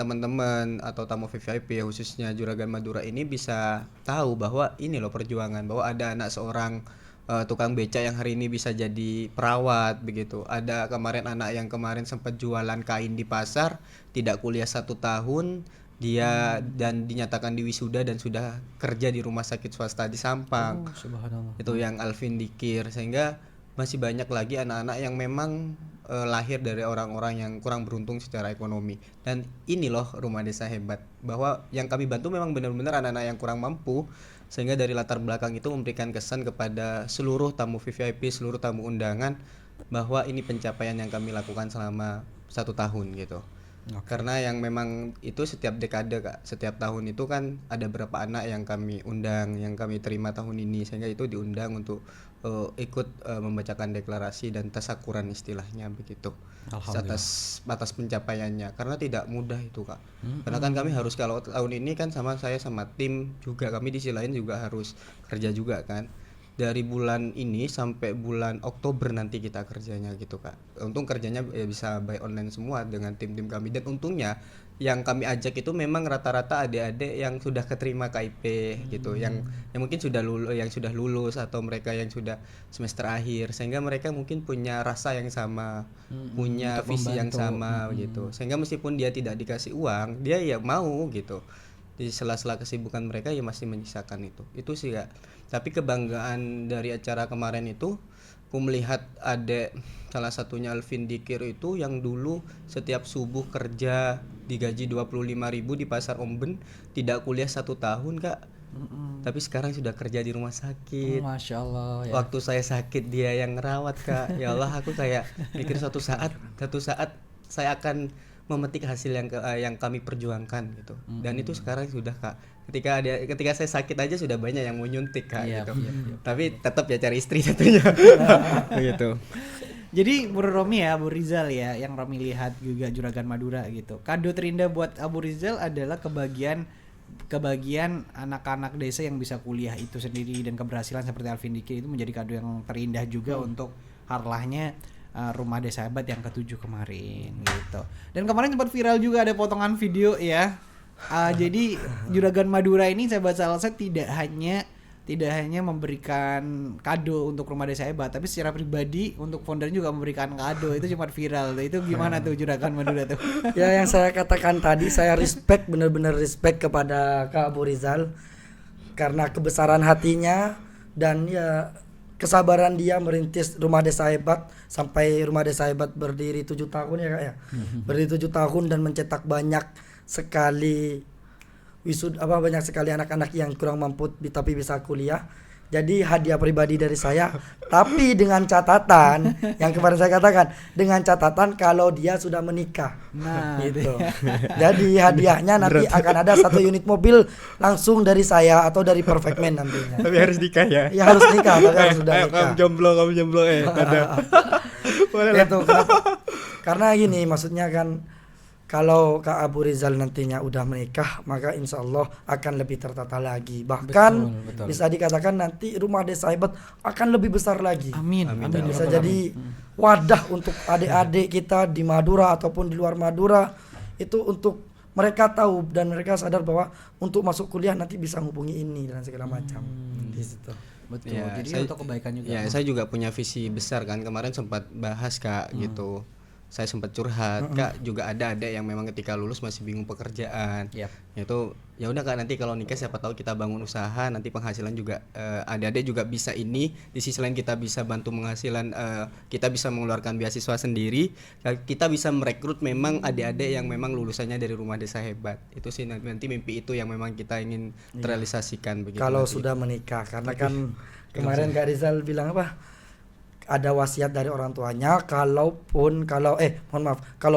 teman-teman atau tamu VIP khususnya Juragan Madura ini bisa tahu bahwa ini loh perjuangan, bahwa ada anak seorang tukang beca yang hari ini bisa jadi perawat begitu. Ada kemarin anak yang kemarin sempat jualan kain di pasar, tidak kuliah 1 tahun, dia dan dinyatakan diwisuda dan sudah kerja di rumah sakit swasta di Sampang. Subhanallah. Itu yang Alvin Dikir, sehingga masih banyak lagi anak-anak yang memang lahir dari orang-orang yang kurang beruntung secara ekonomi. Dan ini loh Rumah Desa Hebat, bahwa yang kami bantu memang benar-benar anak-anak yang kurang mampu, sehingga dari latar belakang itu memberikan kesan kepada seluruh tamu VIP, seluruh tamu undangan, bahwa ini pencapaian yang kami lakukan selama 1 tahun gitu. Karena yang memang itu setiap dekade Kak, setiap tahun itu kan ada berapa anak yang kami undang, yang kami terima tahun ini, sehingga itu diundang untuk ikut membacakan deklarasi dan tasakuran istilahnya begitu. Atas pencapaiannya, karena tidak mudah itu Kak. Karena kan kami harus, kalau tahun ini kan saya sama tim juga, kami di sisi lain juga harus kerja juga kan. Dari bulan ini sampai bulan Oktober nanti kita kerjanya gitu Kak. Untung kerjanya bisa by online semua dengan tim-tim kami, dan untungnya yang kami ajak itu memang rata-rata adik-adik yang sudah keterima KIP gitu, yang mungkin sudah lulus atau mereka yang sudah semester akhir, sehingga mereka mungkin punya rasa yang sama, punya visi yang sama gitu. Sehingga meskipun dia tidak dikasih uang, dia ya mau gitu. Di sela-sela kesibukan mereka ya masih menyisakan itu sih Kak. Tapi kebanggaan dari acara kemarin itu, aku melihat ada salah satunya Alvin Dikir itu yang dulu setiap subuh kerja digaji 25.000 di Pasar Omben, tidak kuliah 1 tahun Kak. Tapi sekarang sudah kerja di rumah sakit. Masya Allah ya. Waktu saya sakit dia yang ngerawat Kak. Ya Allah, aku kayak mikir satu saat saya akan memetik hasil yang kami perjuangkan gitu. Dan itu sekarang sudah Kak. Ketika saya sakit aja sudah banyak yang mau nyuntik Kak gitu. Tapi tetap ya cari istri satunya. Begitu. Jadi Bu Romi ya, Bu Rizal ya, yang Romi lihat juga Juragan Madura gitu. Kado terindah buat Abu Rizal adalah kebagian anak-anak desa yang bisa kuliah itu sendiri, dan keberhasilan seperti Alvin Dikir itu menjadi kado yang terindah juga untuk harlahnya Rumah Desa Hebat yang ke-7 kemarin gitu. Dan kemarin sempat viral juga ada potongan video ya. Jadi Juragan Madura ini sahabat Salsa tidak hanya memberikan kado untuk Rumah Desa Hebat, tapi secara pribadi untuk founder juga memberikan kado. Itu cuma viral. Itu gimana tuh Juragan Madura tuh? Ya, yang saya katakan tadi, saya respect, benar-benar respect kepada Kak Abu Rizal karena kebesaran hatinya dan ya kesabaran dia merintis Rumah Desa Hebat sampai Rumah Desa Hebat berdiri 7 tahun ya Kak ya. Berdiri 7 tahun dan mencetak banyak sekali banyak sekali anak-anak yang kurang mampu tapi bisa kuliah. Jadi hadiah pribadi dari saya, tapi dengan catatan yang kemarin saya katakan, dengan catatan kalau dia sudah menikah. Nah, gitu. Jadi hadiahnya nanti akan ada 1 unit mobil langsung dari saya atau dari Perfect Man nantinya. Tapi harus nikah ya. Ya harus nikah, tapi harus sudah nikah. Kamu jomblo ada. Itu karena gini, maksudnya kan kalau Kak Abu Rizal nantinya udah menikah, maka insya Allah akan lebih tertata lagi. Bahkan betul. Bisa dikatakan nanti Rumah Desa Hebat akan lebih besar lagi. Amin. Bisa jadi wadah untuk adik-adik kita di Madura ataupun di luar Madura, itu untuk mereka tahu dan mereka sadar bahwa untuk masuk kuliah nanti bisa hubungi ini dan segala macam. Di situ. Betul. Ya, jadi untuk kebaikan juga. Ya, saya juga punya visi besar kan. Kemarin sempat bahas Kak gitu. saya sempat curhat, Kak, juga ada adik yang memang ketika lulus masih bingung pekerjaan. Yap. Itu ya udah Kak, nanti kalau nikah siapa tahu kita bangun usaha, nanti penghasilan juga adik-adik juga bisa ini, di sisi lain kita bisa bantu penghasilan, kita bisa mengeluarkan beasiswa sendiri, kita bisa merekrut memang adik-adik yang memang lulusannya dari Rumah Desa Hebat. Itu sih nanti mimpi itu yang memang kita ingin terrealisasikan begitu. Kalau nanti. sudah menikah, karena kan kemarin Kak Rizal bilang apa? Ada wasiat dari orang tuanya, kalau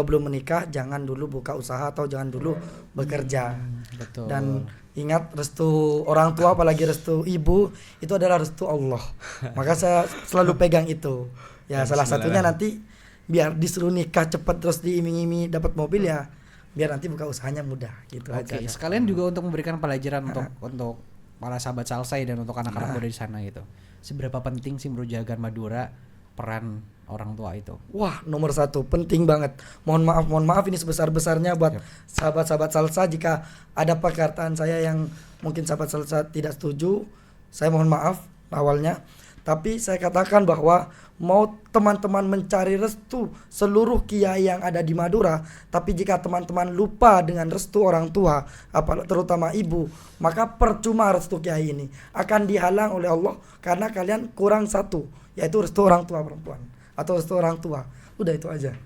belum menikah jangan dulu buka usaha atau jangan dulu bekerja. Betul. Dan ingat, restu orang tua apalagi restu ibu itu adalah restu Allah. Maka saya selalu pegang itu. Ya salah satunya nanti biar disuruh nikah cepat terus diiming-iming dapat mobil, ya biar nanti buka usahanya mudah gitu aja. Oke, sekalian juga untuk memberikan pelajaran untuk para sahabat Salsai dan untuk anak-anak muda di sana gitu. Seberapa penting sih menurut Jagan Madura peran orang tua itu? Wah, nomor 1 penting banget. Mohon maaf ini sebesar-besarnya buat sahabat-sahabat salsa jika ada perkataan saya yang mungkin sahabat salsa tidak setuju. Saya mohon maaf awalnya. Tapi saya katakan bahwa mau teman-teman mencari restu seluruh kiai yang ada di Madura, tapi jika teman-teman lupa dengan restu orang tua, terutama ibu, maka percuma restu kiai ini akan dihalang oleh Allah karena kalian kurang satu, yaitu restu orang tua perempuan atau restu orang tua. Udah itu aja.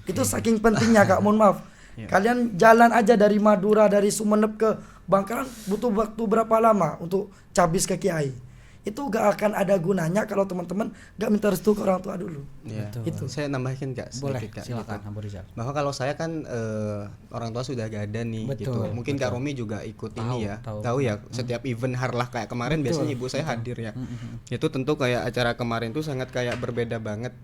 Itu saking pentingnya Kak, mohon maaf. Kalian jalan aja dari Madura, dari Sumeneb ke Bangkalan butuh waktu berapa lama untuk cabis ke kiai? Itu gak akan ada gunanya kalau teman-teman gak minta restu ke orang tua dulu. Ya, itu. Saya nambahin Kak Boleh, sedikit Kak. silakan gitu. Abu Rizal. Bahwa kalau saya kan orang tua sudah gak ada nih gitu. Mungkin Kak Romi juga ikut ini ya. Tahu ya setiap event harlah kayak kemarin biasanya ibu saya hadir ya. Itu tentu kayak acara kemarin tuh sangat kayak berbeda banget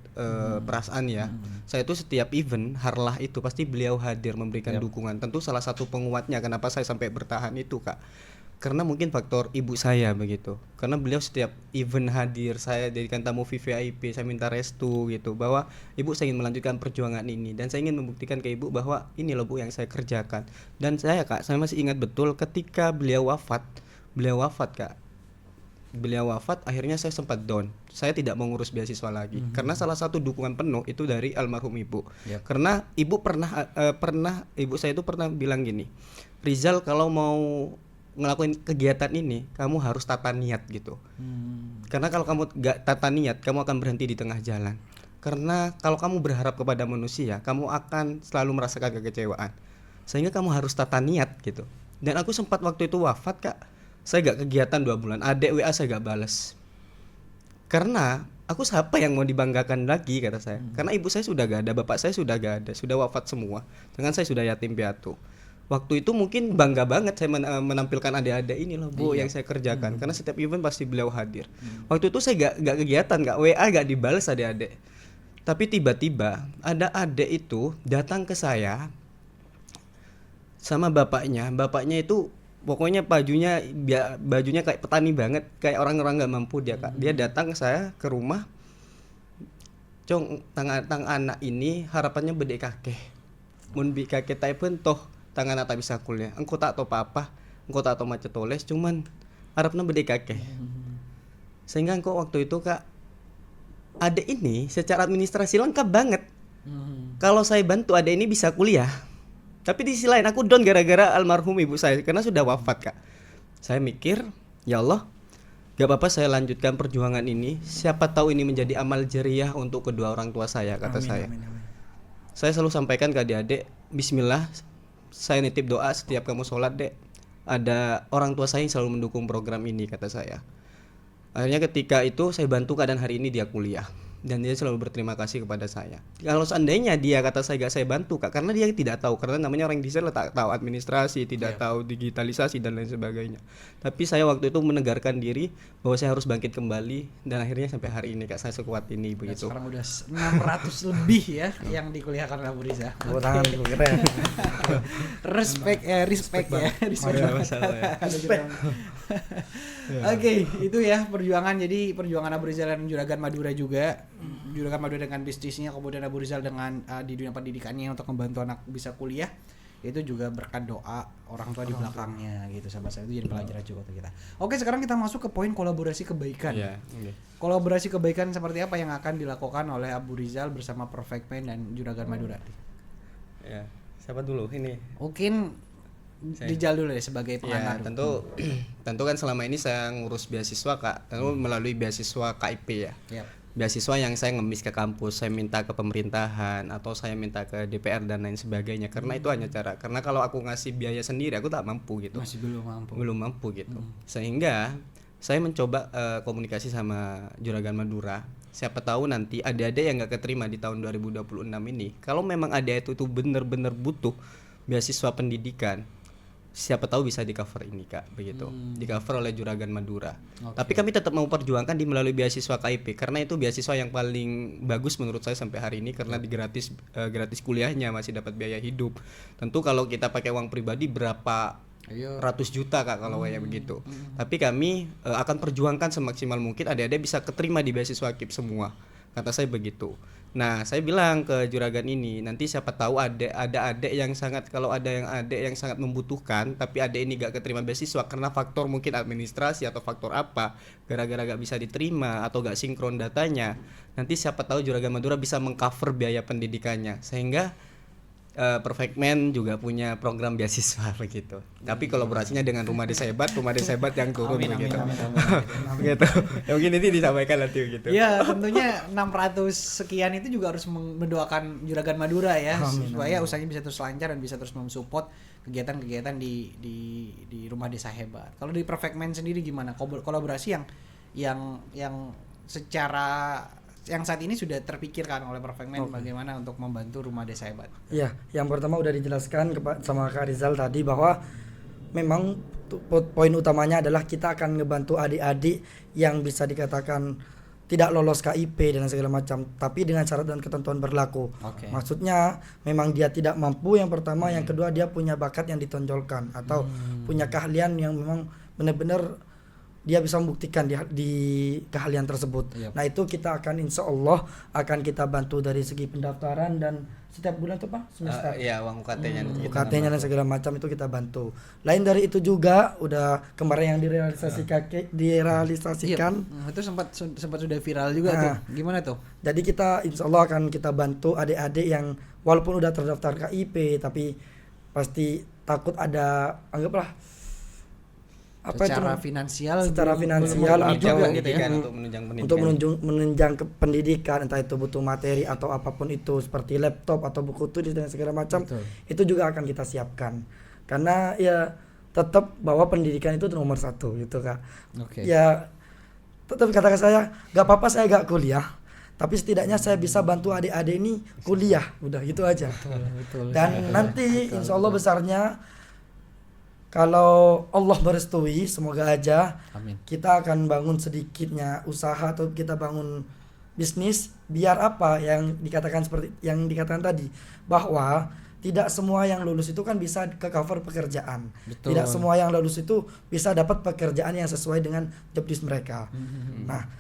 perasaan ya. Saya tuh setiap event harlah itu pasti beliau hadir memberikan dukungan. Tentu salah satu penguatnya kenapa saya sampai bertahan itu Kak. Karena mungkin faktor ibu saya begitu. Karena beliau setiap event hadir, saya jadikan tamu VVIP, saya minta restu gitu bahwa ibu saya ingin melanjutkan perjuangan ini dan saya ingin membuktikan ke ibu bahwa ini loh Bu yang saya kerjakan. Dan saya Kak, saya masih ingat betul ketika beliau wafat Kak. Beliau wafat, akhirnya saya sempat down. Saya tidak mau ngurus beasiswa lagi karena salah satu dukungan penuh itu dari almarhum ibu. Karena ibu ibu saya itu pernah bilang gini, Rizal kalau mau ngelakuin kegiatan ini kamu harus tata niat gitu. Karena kalau kamu gak tata niat kamu akan berhenti di tengah jalan. Karena kalau kamu berharap kepada manusia kamu akan selalu merasakan kekecewaan. Sehingga kamu harus tata niat gitu. Dan aku sempat waktu itu wafat Kak, saya gak kegiatan 2 bulan. Adek WA saya gak bales. Karena aku siapa yang mau dibanggakan lagi kata saya. Karena ibu saya sudah gak ada, bapak saya sudah gak ada, sudah wafat semua. Dengan saya sudah yatim piatu. Waktu itu mungkin bangga banget saya menampilkan adik-adik ini loh Bu yang saya kerjakan karena setiap event pasti beliau hadir. Waktu itu saya gak kegiatan, gak WA, gak dibales adik-adik. Tapi tiba-tiba ada adik itu datang ke saya sama bapaknya itu pokoknya bajunya kayak petani banget, kayak orang-orang gak mampu dia Kak. Dia datang ke saya ke rumah, Cong, tang anak ini harapannya bede kakek. Mun bi kakek tai pun toh tangan tak bisa kuliah. Engkau tak tahu apa-apa, engkau tak tahu macet tulis, cuman harapnya bede kakek. Sehingga engkau waktu itu Kak, adek ini secara administrasi lengkap banget. Kalau saya bantu adek ini bisa kuliah. Tapi di sisi lain aku down gara-gara almarhum ibu saya karena sudah wafat Kak. Saya mikir, ya Allah, gak apa-apa saya lanjutkan perjuangan ini. Siapa tahu ini menjadi amal jariah untuk kedua orang tua saya, kata saya. Amin. Saya selalu sampaikan ke adik-adik, bismillah, saya nitip doa setiap kamu sholat dek. Ada orang tua saya yang selalu mendukung program ini, kata saya. Akhirnya ketika itu saya bantu keadaan hari ini dia kuliah. Dan dia selalu berterima kasih kepada saya. Kalau seandainya dia kata saya gak saya bantu Kak, karena dia tidak tahu, karena namanya orang desain tak tahu administrasi, tidak tahu digitalisasi dan lain sebagainya. Tapi saya waktu itu menegarkan diri bahwa saya harus bangkit kembali dan akhirnya sampai hari ini Kak saya sekuat ini begitu. Sekarang udah 600 lebih ya yang dikuliahkan oleh Abu Riza. Tangan keren. Respect ya. Oke, itu ya perjuangan. Jadi perjuangan Abu Rizal dan Juragan Madura juga. Juragan Madura dengan bisnisnya, kemudian Abu Rizal dengan di dunia pendidikannya untuk membantu anak bisa kuliah. itu juga berkat doa orang tua di belakangnya gitu sahabat saya, itu jadi pelajaran juga untuk kita. Oke, sekarang kita masuk ke poin kolaborasi kebaikan. Iya, oke. Kolaborasi kebaikan seperti apa yang akan dilakukan oleh Abu Rizal bersama Perfect Man dan Juragan Madura? Ya, siapa dulu ini? Mungkin Rizal dulu deh sebagai Ya, pengantar. tentu kan selama ini saya ngurus beasiswa Kak, tentu melalui beasiswa KIP ya. Yap. Beasiswa yang saya ngemis ke kampus, saya minta ke pemerintahan atau saya minta ke DPR dan lain sebagainya, karena itu hanya cara, karena kalau aku ngasih biaya sendiri aku tak mampu gitu, Masih belum mampu. belum mampu gitu. Sehingga saya mencoba komunikasi sama Juragan Madura, siapa tahu nanti adik-adik yang gak keterima di tahun 2026 ini, kalau memang adik itu benar-benar butuh beasiswa pendidikan, siapa tahu bisa di cover ini Kak, begitu. Di cover oleh Juragan Madura. Tapi kami tetap mau perjuangkan di melalui beasiswa KIP, karena itu beasiswa yang paling bagus menurut saya sampai hari ini, karena di gratis kuliahnya, masih dapat biaya hidup. Tentu kalau kita pakai uang pribadi berapa ratus juta Kak kalau kayak begitu. Tapi kami akan perjuangkan semaksimal mungkin adik-adik bisa keterima di beasiswa KIP semua. Kata saya begitu. Nah, saya bilang ke Juragan ini, nanti siapa tahu ada adik yang sangat, kalau ada yang adik yang sangat membutuhkan, tapi adik ini gak keterima beasiswa karena faktor mungkin administrasi atau faktor apa, gara-gara gak bisa diterima atau gak sinkron datanya, nanti siapa tahu Juragan Madura bisa mengcover biaya pendidikannya, sehingga Perfect Man juga punya program beasiswa begitu. Tapi kolaborasinya dengan Rumah Desa Hebat yang turun begitu. Begitu. Ya, mungkin ini disampaikan nanti begitu. Ya, tentunya 600 sekian itu juga harus mendoakan Juragan Madura ya, supaya usahanya bisa terus lancar dan bisa terus mensupport kegiatan-kegiatan di Rumah Desa Hebat. Kalau di Perfect Man sendiri gimana? Kolaborasi yang secara yang saat ini sudah terpikirkan oleh Perfect Man bagaimana untuk membantu Rumah Desa Hebat? Ya, yang pertama udah dijelaskan sama Kak Rizal tadi bahwa memang poin utamanya adalah kita akan ngebantu adik-adik yang bisa dikatakan tidak lolos KIP dan segala macam, tapi dengan syarat dan ketentuan berlaku. Maksudnya memang dia tidak mampu yang pertama, yang kedua dia punya bakat yang ditonjolkan atau punya keahlian yang memang benar-benar dia bisa membuktikan di keahlian tersebut. Nah, itu kita akan insya Allah akan kita bantu dari segi pendaftaran dan setiap bulan tuh Pak semester. Iya, uang UKT-nya. UKT-nya dan segala macam itu kita bantu. Lain dari itu juga udah kemarin yang direalisasikan. Itu sempat sudah viral juga tuh. Gimana tuh? Jadi kita insya Allah akan kita bantu adik-adik yang walaupun udah terdaftar KIP tapi pasti takut ada, anggaplah secara finansial juga gitu ya, untuk menunjang ke pendidikan, entah itu butuh materi atau apapun itu seperti laptop atau buku tulis dan segala macam. Itu juga akan kita siapkan, karena ya tetap bahwa pendidikan itu nomor satu gitu Kak. Ya tetap katakan saya gak apa-apa saya gak kuliah, tapi setidaknya saya bisa bantu adik-adik ini kuliah, udah gitu aja. Dan nanti insya Allah besarnya, kalau Allah merestui, semoga aja kita akan bangun sedikitnya usaha atau kita bangun bisnis, biar apa yang dikatakan seperti yang dikatakan tadi, bahwa tidak semua yang lulus itu kan bisa ke cover pekerjaan. Tidak semua yang lulus itu bisa dapat pekerjaan yang sesuai dengan job desk mereka. Nah,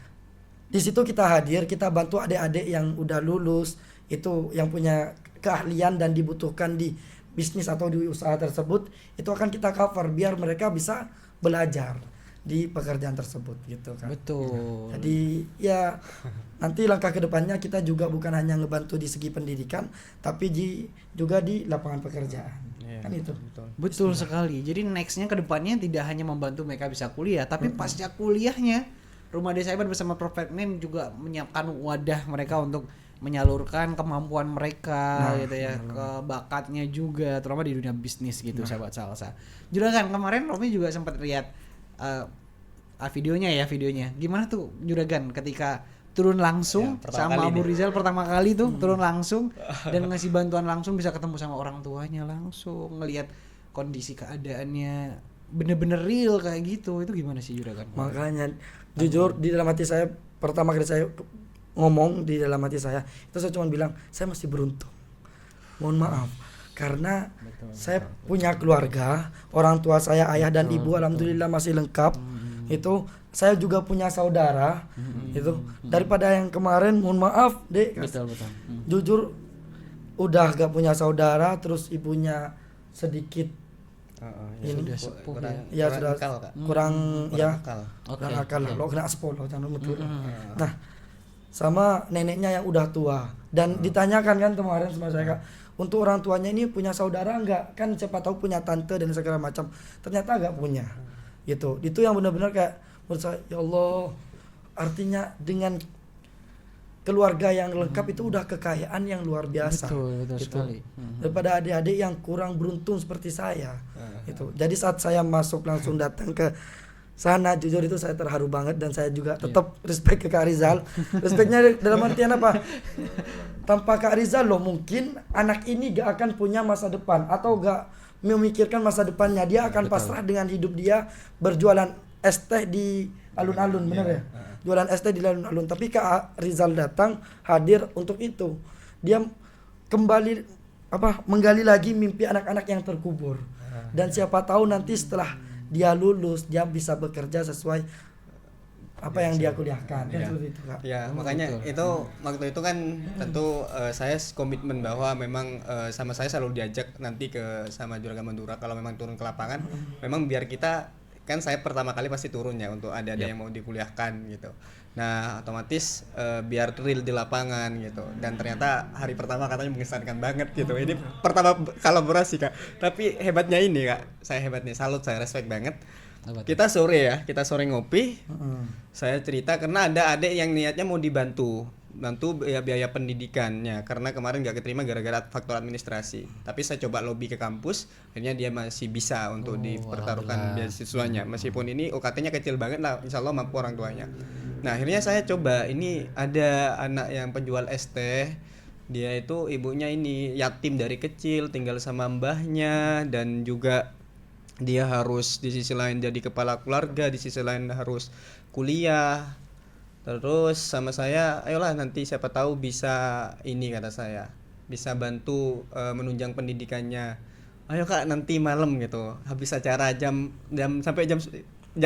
di situ kita hadir, kita bantu adik-adik yang udah lulus itu, yang punya keahlian dan dibutuhkan di bisnis atau di usaha tersebut, itu akan kita cover biar mereka bisa belajar di pekerjaan tersebut gitu kan. Betul. Jadi ya nanti langkah kedepannya kita juga bukan hanya ngebantu di segi pendidikan, tapi juga di lapangan pekerjaan. Kan itu. Betul sekali. Jadi nextnya kedepannya tidak hanya membantu mereka bisa kuliah, tapi pasca kuliahnya Rumah Desa Hebat bersama Perfect Man juga menyiapkan wadah mereka untuk menyalurkan kemampuan mereka gitu ya, ke bakatnya juga, terutama di dunia bisnis gitu sahabat Salsa. Juragan, kemarin Romi juga sempat lihat videonya. Gimana tuh Juragan ketika turun langsung sama Abu Rizal pertama kali tuh turun langsung dan ngasih bantuan langsung, bisa ketemu sama orang tuanya langsung, ngelihat kondisi keadaannya bener-bener real kayak gitu. Itu gimana sih Juragan? Makanya jujur di dalam hati saya, pertama kali saya ngomong di dalam hati saya itu, saya cuma bilang saya masih beruntung, mohon maaf, karena saya punya keluarga, orang tua saya, ayah dan ibu alhamdulillah masih lengkap. Itu saya juga punya saudara. Itu daripada yang kemarin, mohon maaf Dek, jujur udah gak punya saudara, terus ibunya sedikit ya ini sudah sepuh kurang, ya kurang sudah akal, Kak. kurang ya Akal. kurang akal lah. Lo kena sepuluh jangan betul. Nah, sama neneknya yang udah tua dan ditanyakan kan kemarin sama saya, Kak, untuk orang tuanya ini punya saudara enggak? Kan siapa tahu punya tante dan segala macam. Ternyata enggak punya. Gitu. Itu yang benar-benar kayak menurut saya, ya Allah, artinya dengan keluarga yang lengkap itu udah kekayaan yang luar biasa. Betul gitu. sekali. Daripada adik-adik yang kurang beruntung seperti saya. Gitu. Jadi saat saya masuk langsung datang ke sana, jujur itu saya terharu banget dan saya juga tetap respect ke Kak Rizal. Respectnya dalam artian apa? Tanpa Kak Rizal loh mungkin anak ini gak akan punya masa depan atau gak memikirkan masa depannya. Dia akan pasrah dengan hidup dia berjualan es teh di alun-alun, benar ya? Jualan es teh di alun-alun. Tapi Kak Rizal datang hadir untuk itu. Dia kembali menggali lagi mimpi anak-anak yang terkubur. Dan siapa tahu nanti setelah dia lulus dia bisa bekerja sesuai apa yang dia kuliahkan. Kan seperti itu, Kak. Ya, makanya itu waktu itu kan tentu saya komitmen bahwa memang sama saya selalu diajak nanti ke sama Juragan Madura kalau memang turun ke lapangan, memang biar kita kan saya pertama kali pasti turun ya untuk ada yang mau dikuliahkan gitu. Nah, otomatis biar real di lapangan gitu. Dan ternyata hari pertama katanya mengesankan banget gitu. Ini pertama kolaborasi, Kak. Tapi hebatnya ini, Kak. Saya hebatnya salut, saya respect banget. Kita sore ngopi. Saya cerita karena ada adik yang niatnya mau bantu biaya pendidikannya karena kemarin nggak keterima gara-gara faktor administrasi. Tapi saya coba lobby ke kampus, akhirnya dia masih bisa untuk dipertaruhkan beasiswanya. Meskipun ini UKT-nya kecil banget lah, insya Allah mampu orang tuanya. Nah akhirnya saya coba, ini ada anak yang penjual es teh. Dia itu ibunya ini yatim dari kecil, tinggal sama mbahnya, dan juga dia harus di sisi lain jadi kepala keluarga, di sisi lain harus kuliah. Terus sama saya, ayolah nanti siapa tahu bisa ini, kata saya, bisa bantu menunjang pendidikannya. Ayo Kak nanti malam gitu, habis acara jam sampai jam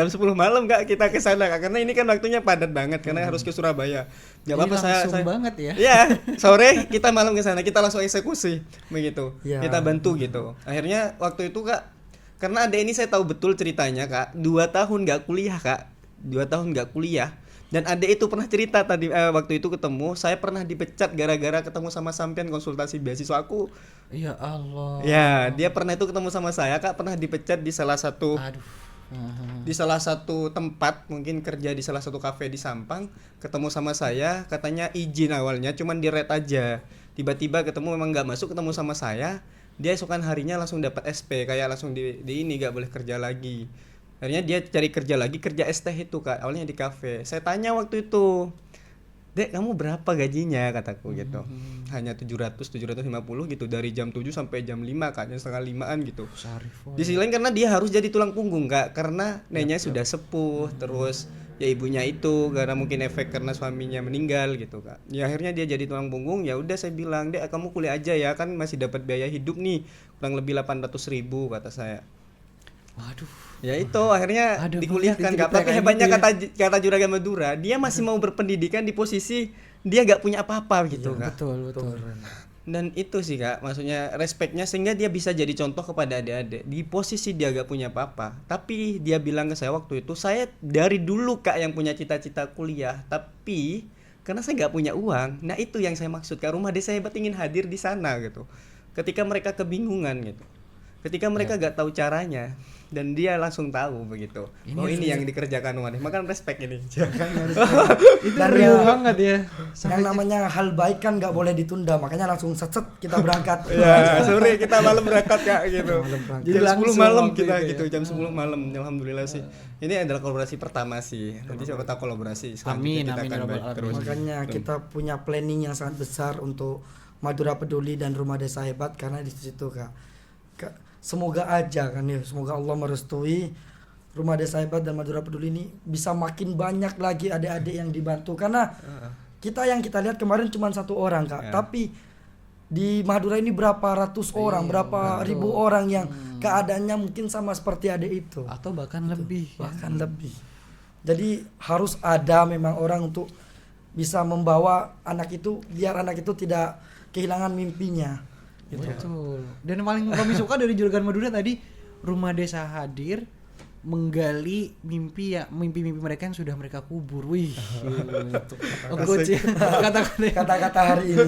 10 malam Kak kita ke sana Kak, karena ini kan waktunya padat banget karena harus ke Surabaya. Enggak apa-apa, saya banget ya. Iya, sore kita malam ke sana, kita langsung eksekusi begitu. Ya. Kita bantu gitu. Akhirnya waktu itu Kak, karena adek ini saya tahu betul ceritanya Kak, 2 tahun enggak kuliah Kak. 2 tahun enggak kuliah. Dan adek itu pernah cerita tadi waktu itu ketemu, saya pernah dipecat gara-gara ketemu sama sampean konsultasi beasiswa aku. Ya Allah. Ya, dia pernah itu ketemu sama saya Kak, pernah dipecat di salah satu di salah satu tempat, mungkin kerja di salah satu kafe di Sampang, ketemu sama saya, katanya izin awalnya cuman di rate aja. Tiba-tiba ketemu memang nggak masuk, ketemu sama saya, dia esokan harinya langsung dapat SP, kayak langsung di ini nggak boleh kerja lagi. Akhirnya dia cari kerja lagi, kerja es teh itu Kak, awalnya di kafe. Saya tanya waktu itu, "Dek, kamu berapa gajinya?" kataku gitu. Hanya 750 gitu, dari jam 7 sampai jam 5 Kak, jam setengah 5-an gitu. Di sisi lain karena dia harus jadi tulang punggung Kak, karena neneknya sudah sepuh, terus ya ibunya itu karena mungkin efek karena suaminya meninggal gitu Kak. Ya akhirnya dia jadi tulang punggung. Ya udah saya bilang, "Dek, kamu kuliah aja ya, kan masih dapat biaya hidup nih, kurang lebih 800.000 kata saya. Waduh. Ya itu akhirnya dikuliahkan Kak. Tapi kayak hebatnya gitu kata Juragan Madura, dia masih mau berpendidikan di posisi dia gak punya apa-apa gitu Kak. Betul. Dan itu sih Kak, maksudnya respectnya sehingga dia bisa jadi contoh kepada adik-adik. Di posisi dia gak punya apa-apa, tapi dia bilang ke saya waktu itu, saya dari dulu Kak yang punya cita-cita kuliah, tapi karena saya gak punya uang. Nah itu yang saya maksud Kak, Rumah Desa Hebat ingin hadir di sana gitu. Ketika mereka kebingungan gitu, ketika mereka gak tahu caranya, dan dia langsung tahu begitu. Ini yang dikerjakan Rumah Desa, makanya respect ini. Dan banget ya. yang namanya hal baik kan nggak boleh ditunda, makanya langsung set kita berangkat. Ya, sore kita malam berangkat Kak gitu. Jadi Jam 10 langsung malam waktu kita itu ya. gitu, jam 10 malam. Alhamdulillah sih. Ini adalah kolaborasi pertama sih. Nanti siapa tahu kolaborasi selanjutnya kita Amin, akan ya baik Rabbal terus. Makanya kita punya planning yang sangat besar untuk Madura Peduli dan Rumah Desa Hebat, karena di situ Kak. Semoga aja kan ya, semoga Allah merestui Rumah Desa Hebat dan Madura Peduli ini bisa makin banyak lagi adik-adik yang dibantu, karena kita lihat kemarin cuma 1 orang Kak, tapi di Madura ini berapa ratus orang, berapa ribu orang yang keadaannya mungkin sama seperti adik itu, Atau bahkan lebih. bahkan lebih. Jadi harus ada memang orang untuk bisa membawa anak itu, biar anak itu tidak kehilangan mimpinya. gitu. Betul. Dan yang paling kami suka dari Juragan Madura tadi, Rumah Desa hadir menggali mimpi-mimpi mereka yang sudah mereka kubur. Wih. Coach ya. Kata-kata hari ini.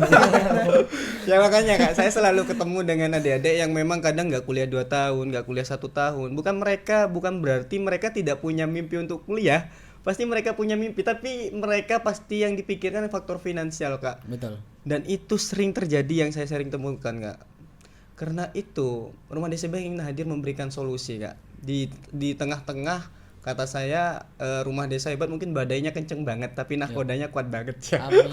Ya makanya Kak, saya selalu ketemu dengan adik-adik yang memang kadang nggak kuliah 2 tahun, nggak kuliah 1 tahun. Bukan berarti mereka tidak punya mimpi untuk kuliah. Pasti mereka punya mimpi, tapi mereka pasti yang dipikirkan faktor finansial, Kak. Betul. Dan itu sering terjadi yang saya sering temukan, Kak. Karena itu Rumah Desa Hebat ingin hadir memberikan solusi, Kak. Di tengah-tengah kata saya Rumah Desa Hebat mungkin badainya kenceng banget tapi nahkodanya kuat banget ya. Amin.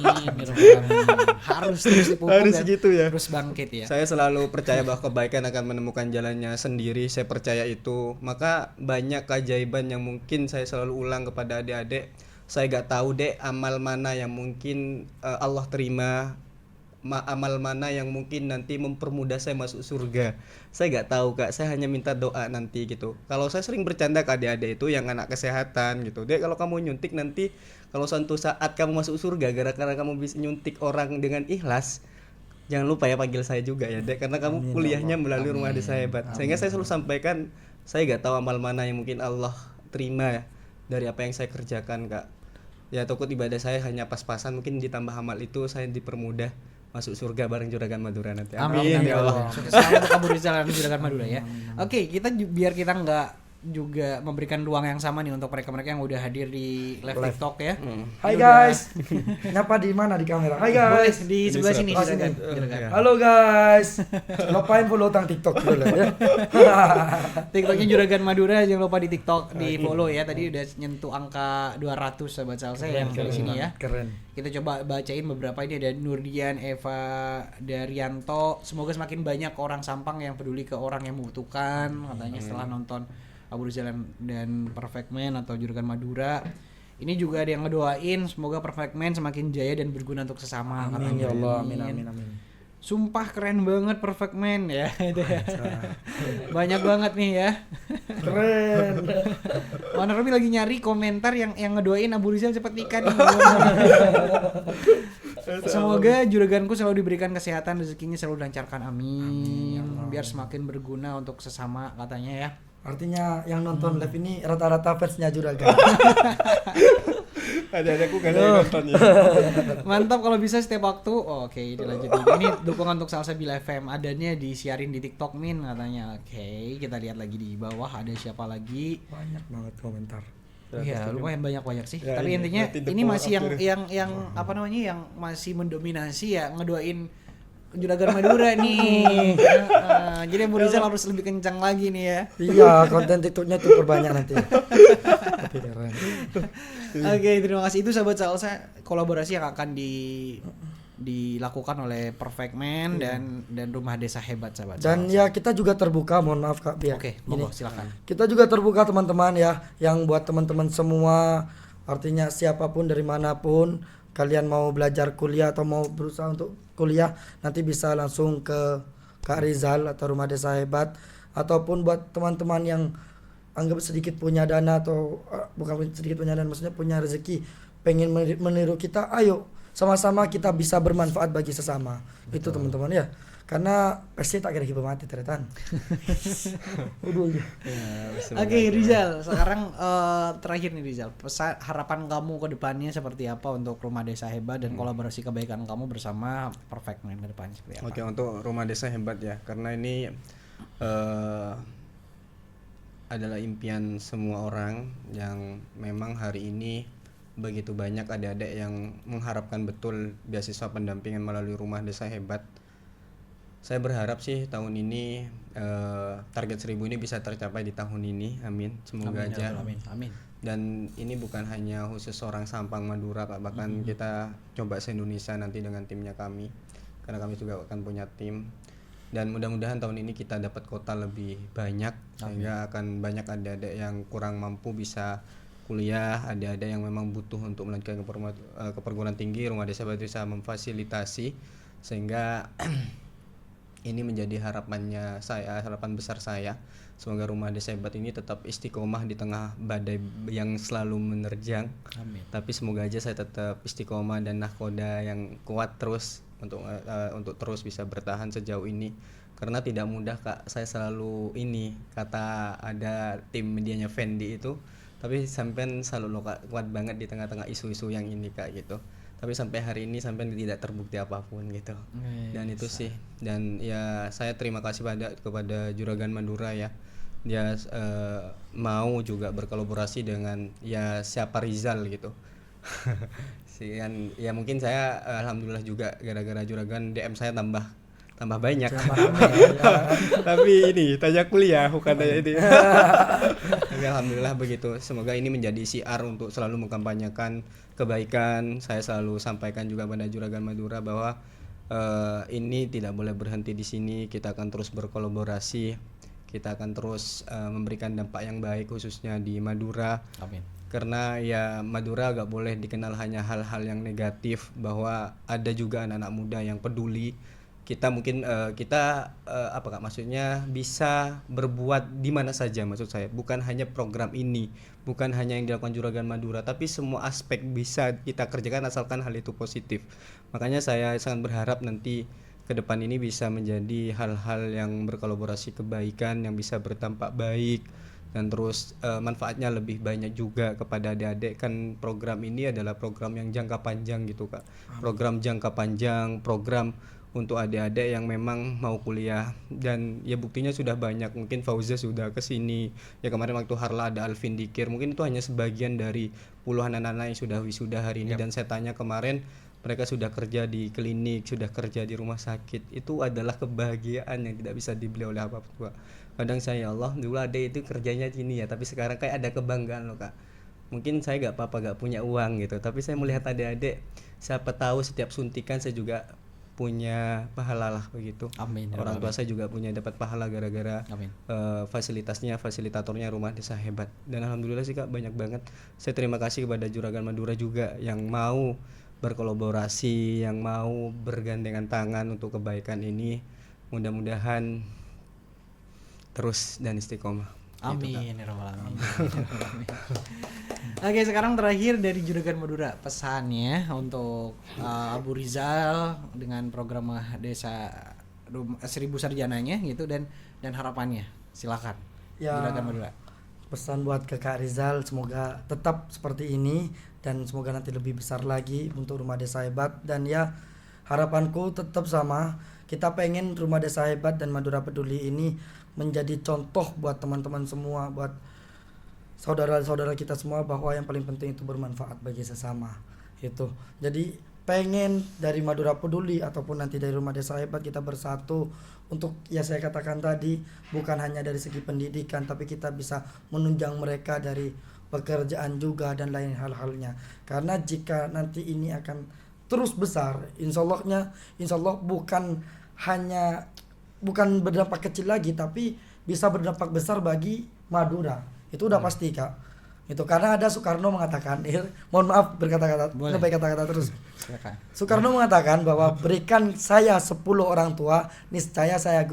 Harus terus dipupuk Harus dan gitu ya. terus bangkit ya. Saya selalu percaya bahwa kebaikan akan menemukan jalannya sendiri. Saya percaya itu. Maka banyak keajaiban yang mungkin saya selalu ulang kepada adik-adik. Saya gak tahu dek amal mana yang mungkin Allah terima, amal mana yang mungkin nanti mempermudah saya masuk surga. Saya gak tahu Kak, saya hanya minta doa nanti gitu. Kalau saya sering bercanda ke adik-adik itu yang anak kesehatan gitu, dek kalau kamu nyuntik nanti kalau suatu saat kamu masuk surga gara-gara kamu bisa nyuntik orang dengan ikhlas, jangan lupa ya panggil saya juga ya dek, karena kamu kuliahnya melalui Rumah Desa Hebat. Sehingga saya selalu sampaikan, saya gak tahu amal mana yang mungkin Allah terima ya dari apa yang saya kerjakan Kak. Ya takut ibadah saya hanya pas-pasan, mungkin ditambah amal itu saya dipermudah masuk surga bareng Juragan Madura nanti. Amin ya Allah. Sukses selalu untuk Abu Rizal dan Juragan Madura ya. Oke, kita biar kita nggak juga memberikan ruang yang sama nih untuk mereka-mereka yang udah hadir di live TikTok ya. Hai guys. Kenapa di mana di kamera? Hai guys. Boleh di sebelah sini Oh, silakan. sini. Silakan. Halo guys. Lupain follow tang TikTok dulu ya. TikToknya Juragan Madura jangan lupa di TikTok di follow ya. Tadi udah nyentuh angka 200 sahabat salsa yang di sini ya. Keren. Kita coba bacain beberapa. Ini ada Nurdian, Eva Daryanto. Semoga semakin banyak orang Sampang yang peduli ke orang yang membutuhkan, katanya setelah nonton Abu Rizal dan Perfect Man atau Juragan Madura. Ini juga ada yang ngedoain semoga Perfect Man semakin jaya dan berguna untuk sesama. Amin katanya. ya Allah. Amin. Sumpah keren banget Perfect Man ya. Itu ya. Banyak banget nih ya. Keren. Mana Robi lagi nyari komentar yang ngedoain Abu Rizal cepet nikah nih. Semoga juraganku selalu diberikan kesehatan, rezekinya selalu dilancarkan. Amin. Biar semakin berguna untuk sesama katanya ya. Artinya yang nonton live ini rata-rata fansnya Juragan. Adik-adikku gak ada yang nonton ya. Mantap kalau bisa setiap waktu. Oke, dilanjutin. Ini dukungan untuk Salsabila FM. Adanya disiarin di TikTok Min katanya. Oke, kita lihat lagi di bawah ada siapa lagi. Banyak banget komentar. Iya, lumayan banyak sih. Ya, tapi ini intinya berarti the ini power masih of yang apa namanya yang masih mendominasi ya ngedoain Juragan Madura nih. Jadi Abu Rizal harus lebih kencang lagi nih ya. Iya, konten TikToknya tuh perbanyak nanti. Tapi keren. Oke, terima kasih. Itu sahabat salsa kolaborasi yang akan dilakukan oleh Perfect Man dan Rumah Desa Hebat sahabat. Dan ya kita juga terbuka, mohon maaf Kak Bia. Oke, monggo silakan. Kita juga terbuka teman-teman ya, yang buat teman-teman semua, artinya siapapun dari manapun kalian mau belajar kuliah atau mau berusaha untuk kuliah, nanti bisa langsung ke Kak Rizal atau Rumah Desa Hebat, ataupun buat teman-teman yang anggap sedikit punya dana atau bukan sedikit punya dana, maksudnya punya rezeki, pengen meniru kita, ayo sama-sama kita bisa bermanfaat bagi sesama. Betul. Itu teman-teman ya. Karena pasti tak kira mati teretan. Oke, Rizal, sekarang terakhir nih Rizal, harapan kamu ke depannya seperti apa untuk Rumah Desa Hebat dan kolaborasi kebaikan kamu bersama Perfect Man ke depannya seperti apa? Oke, untuk Rumah Desa Hebat ya, karena ini adalah impian semua orang yang memang hari ini begitu banyak adik-adik yang mengharapkan betul beasiswa pendampingan melalui Rumah Desa Hebat. Saya berharap sih tahun ini target 1000 ini bisa tercapai di tahun ini. Amin. Semoga aja. Amin. Dan ini bukan hanya khusus orang Sampang Madura Pak, bahkan kita coba se-Indonesia nanti dengan timnya kami. Karena kami juga akan punya tim. Dan mudah-mudahan tahun ini kita dapat kota lebih banyak. Sehingga akan banyak adik-adik yang kurang mampu bisa kuliah, adik-adik yang memang butuh untuk melanjutkan ke perguruan tinggi. Rumah Desa Hebat bisa memfasilitasi sehingga ini menjadi harapan besar saya. Semoga Rumah Desa Hebat ini tetap istiqomah di tengah badai yang selalu menerjang. Amin. Tapi semoga aja saya tetap istiqomah dan nahkoda yang kuat terus untuk terus bisa bertahan sejauh ini, karena tidak mudah Kak. Saya selalu ini kata ada tim medianya Fendi itu, tapi sampean selalu lo Kak, kuat banget di tengah-tengah isu-isu yang ini Kak gitu. Tapi sampai hari ini sampean tidak terbukti apapun gitu. Dan itu sih, dan ya saya terima kasih kepada Juragan Madura ya. Dia mau juga berkolaborasi dengan ya siapa Rizal gitu. Ya mungkin saya alhamdulillah juga gara-gara Juragan DM saya tambah banyak. Tapi ini tanya kuliah bukan tanya ini. Tapi alhamdulillah begitu. Semoga ini menjadi siar untuk selalu mengkampanyekan kebaikan. Saya selalu sampaikan juga pada Juragan Madura bahwa ini tidak boleh berhenti di sini. Kita akan terus berkolaborasi. Kita akan terus memberikan dampak yang baik khususnya di Madura. Amin. Karena ya Madura gak boleh dikenal hanya hal-hal yang negatif, bahwa ada juga anak-anak muda yang peduli. Kita mungkin apa Kak, maksudnya bisa berbuat di mana saja, maksud saya bukan hanya program ini, bukan hanya yang dilakukan Juragan Madura, tapi semua aspek bisa kita kerjakan asalkan hal itu positif. Makanya saya sangat berharap nanti ke depan ini bisa menjadi hal-hal yang berkolaborasi kebaikan yang bisa berdampak baik, dan terus manfaatnya lebih banyak juga kepada adik-adik. Kan program ini adalah program yang jangka panjang gitu Kak. Program jangka panjang, program untuk adik-adik yang memang mau kuliah, dan ya buktinya sudah banyak. Mungkin Fauza sudah kesini ya, kemarin waktu Harla ada Alvin Dikir, mungkin itu hanya sebagian dari puluhan anak-anak yang sudah wisuda hari ini. Dan saya tanya kemarin, mereka sudah kerja di klinik, sudah kerja di rumah sakit. Itu adalah kebahagiaan yang tidak bisa dibeli oleh apapun Kak. Kadang saya, ya Allah, dulu adik itu kerjanya gini ya, tapi sekarang kayak ada kebanggaan loh Kak. Mungkin saya gak apa-apa gak punya uang gitu, tapi saya melihat adik-adik, siapa tahu setiap suntikan saya juga punya pahala lah begitu. Amin. Orang tua saya juga punya dapat pahala gara-gara fasilitatornya Rumah Desa Hebat. Dan alhamdulillah sih Kak, banyak banget. Saya terima kasih kepada Juragan Madura juga yang mau berkolaborasi, yang mau bergandengan tangan untuk kebaikan ini. Mudah-mudahan terus dan istiqomah. Amin ya rabbal alamin. Oke, sekarang terakhir dari Juragan Madura, pesannya untuk Abu Rizal dengan program desa 1000 sarjananya gitu, dan harapannya. Silakan. Ya, Juragan Madura. pesan buat Kakak Rizal, semoga tetap seperti ini dan semoga nanti lebih besar lagi untuk Rumah Desa Hebat. Dan ya, harapanku tetap sama, kita pengen Rumah Desa Hebat dan Madura Peduli ini menjadi contoh buat teman-teman semua, buat saudara-saudara kita semua, bahwa yang paling penting itu bermanfaat bagi sesama. Itu. Jadi pengen dari Madura Peduli ataupun nanti dari Rumah Desa Hebat kita bersatu untuk, ya saya katakan tadi, bukan hanya dari segi pendidikan, tapi kita bisa menunjang mereka dari pekerjaan juga dan lain hal-halnya. Karena jika nanti ini akan terus besar, insya Allah bukan berdampak kecil lagi, tapi bisa berdampak besar bagi Madura. Itu udah pasti Kak. Itu karena ada Soekarno mengatakan, mohon maaf berkata-kata, lebih kata-kata terus. Silakan. Soekarno mengatakan bahwa berikan saya 10 orang tua, niscaya saya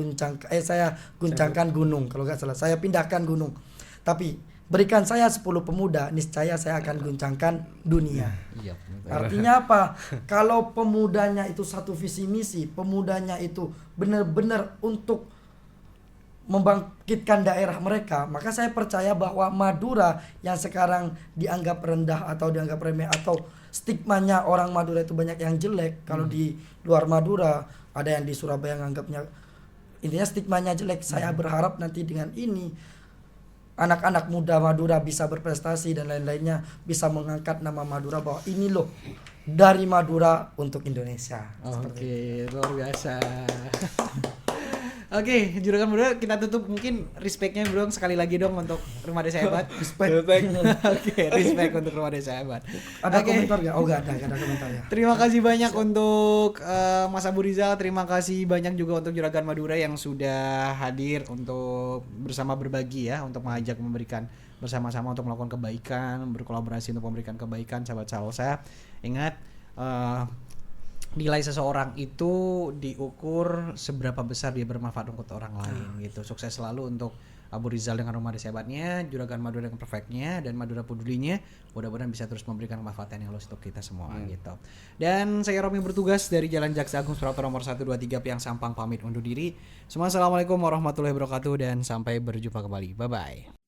guncangkan gunung, kalau nggak salah, saya pindahkan gunung. Tapi berikan saya 10 pemuda, niscaya saya akan guncangkan dunia. Iya. Artinya apa? Kalau pemudanya itu satu visi misi, pemudanya itu benar-benar untuk membangkitkan daerah mereka, maka saya percaya bahwa Madura yang sekarang dianggap rendah atau dianggap remeh, atau stigmanya orang Madura itu banyak yang jelek. Kalau di luar Madura, ada yang di Surabaya nganggapnya, intinya stigmanya jelek. Saya berharap nanti dengan ini anak-anak muda Madura bisa berprestasi dan lain-lainnya, bisa mengangkat nama Madura bahwa ini loh dari Madura untuk Indonesia. Oke, luar biasa. Oke, Juragan Madura, kita tutup mungkin respect-nya bro sekali lagi dong untuk Rumah Desa Hebat. Respect. Oke, respect untuk Rumah Desa Hebat. Ada komentar nggak? Oh nggak ada komentar ya. Terima kasih banyak untuk Mas Abu Rizal. Terima kasih banyak juga untuk Juragan Madura yang sudah hadir untuk bersama berbagi ya, untuk mengajak memberikan bersama-sama untuk melakukan kebaikan, berkolaborasi untuk memberikan kebaikan. Sahabat Salsa, ingat nilai seseorang itu diukur seberapa besar dia bermanfaat untuk orang lain gitu. Sukses selalu untuk Abu Rizal dengan Rumah Desa Hebatnya, Juragan Madura dengan Perfectnya, dan Madura Pedulinya. Mudah-mudahan bisa terus memberikan kemanfaatan yang luas untuk kita semua gitu. Dan saya Romi bertugas dari Jalan Jaksa Agung Suprapto nomor 123 Piang Sampang pamit undur diri. Semua assalamualaikum warahmatullahi wabarakatuh dan sampai berjumpa kembali. Bye bye.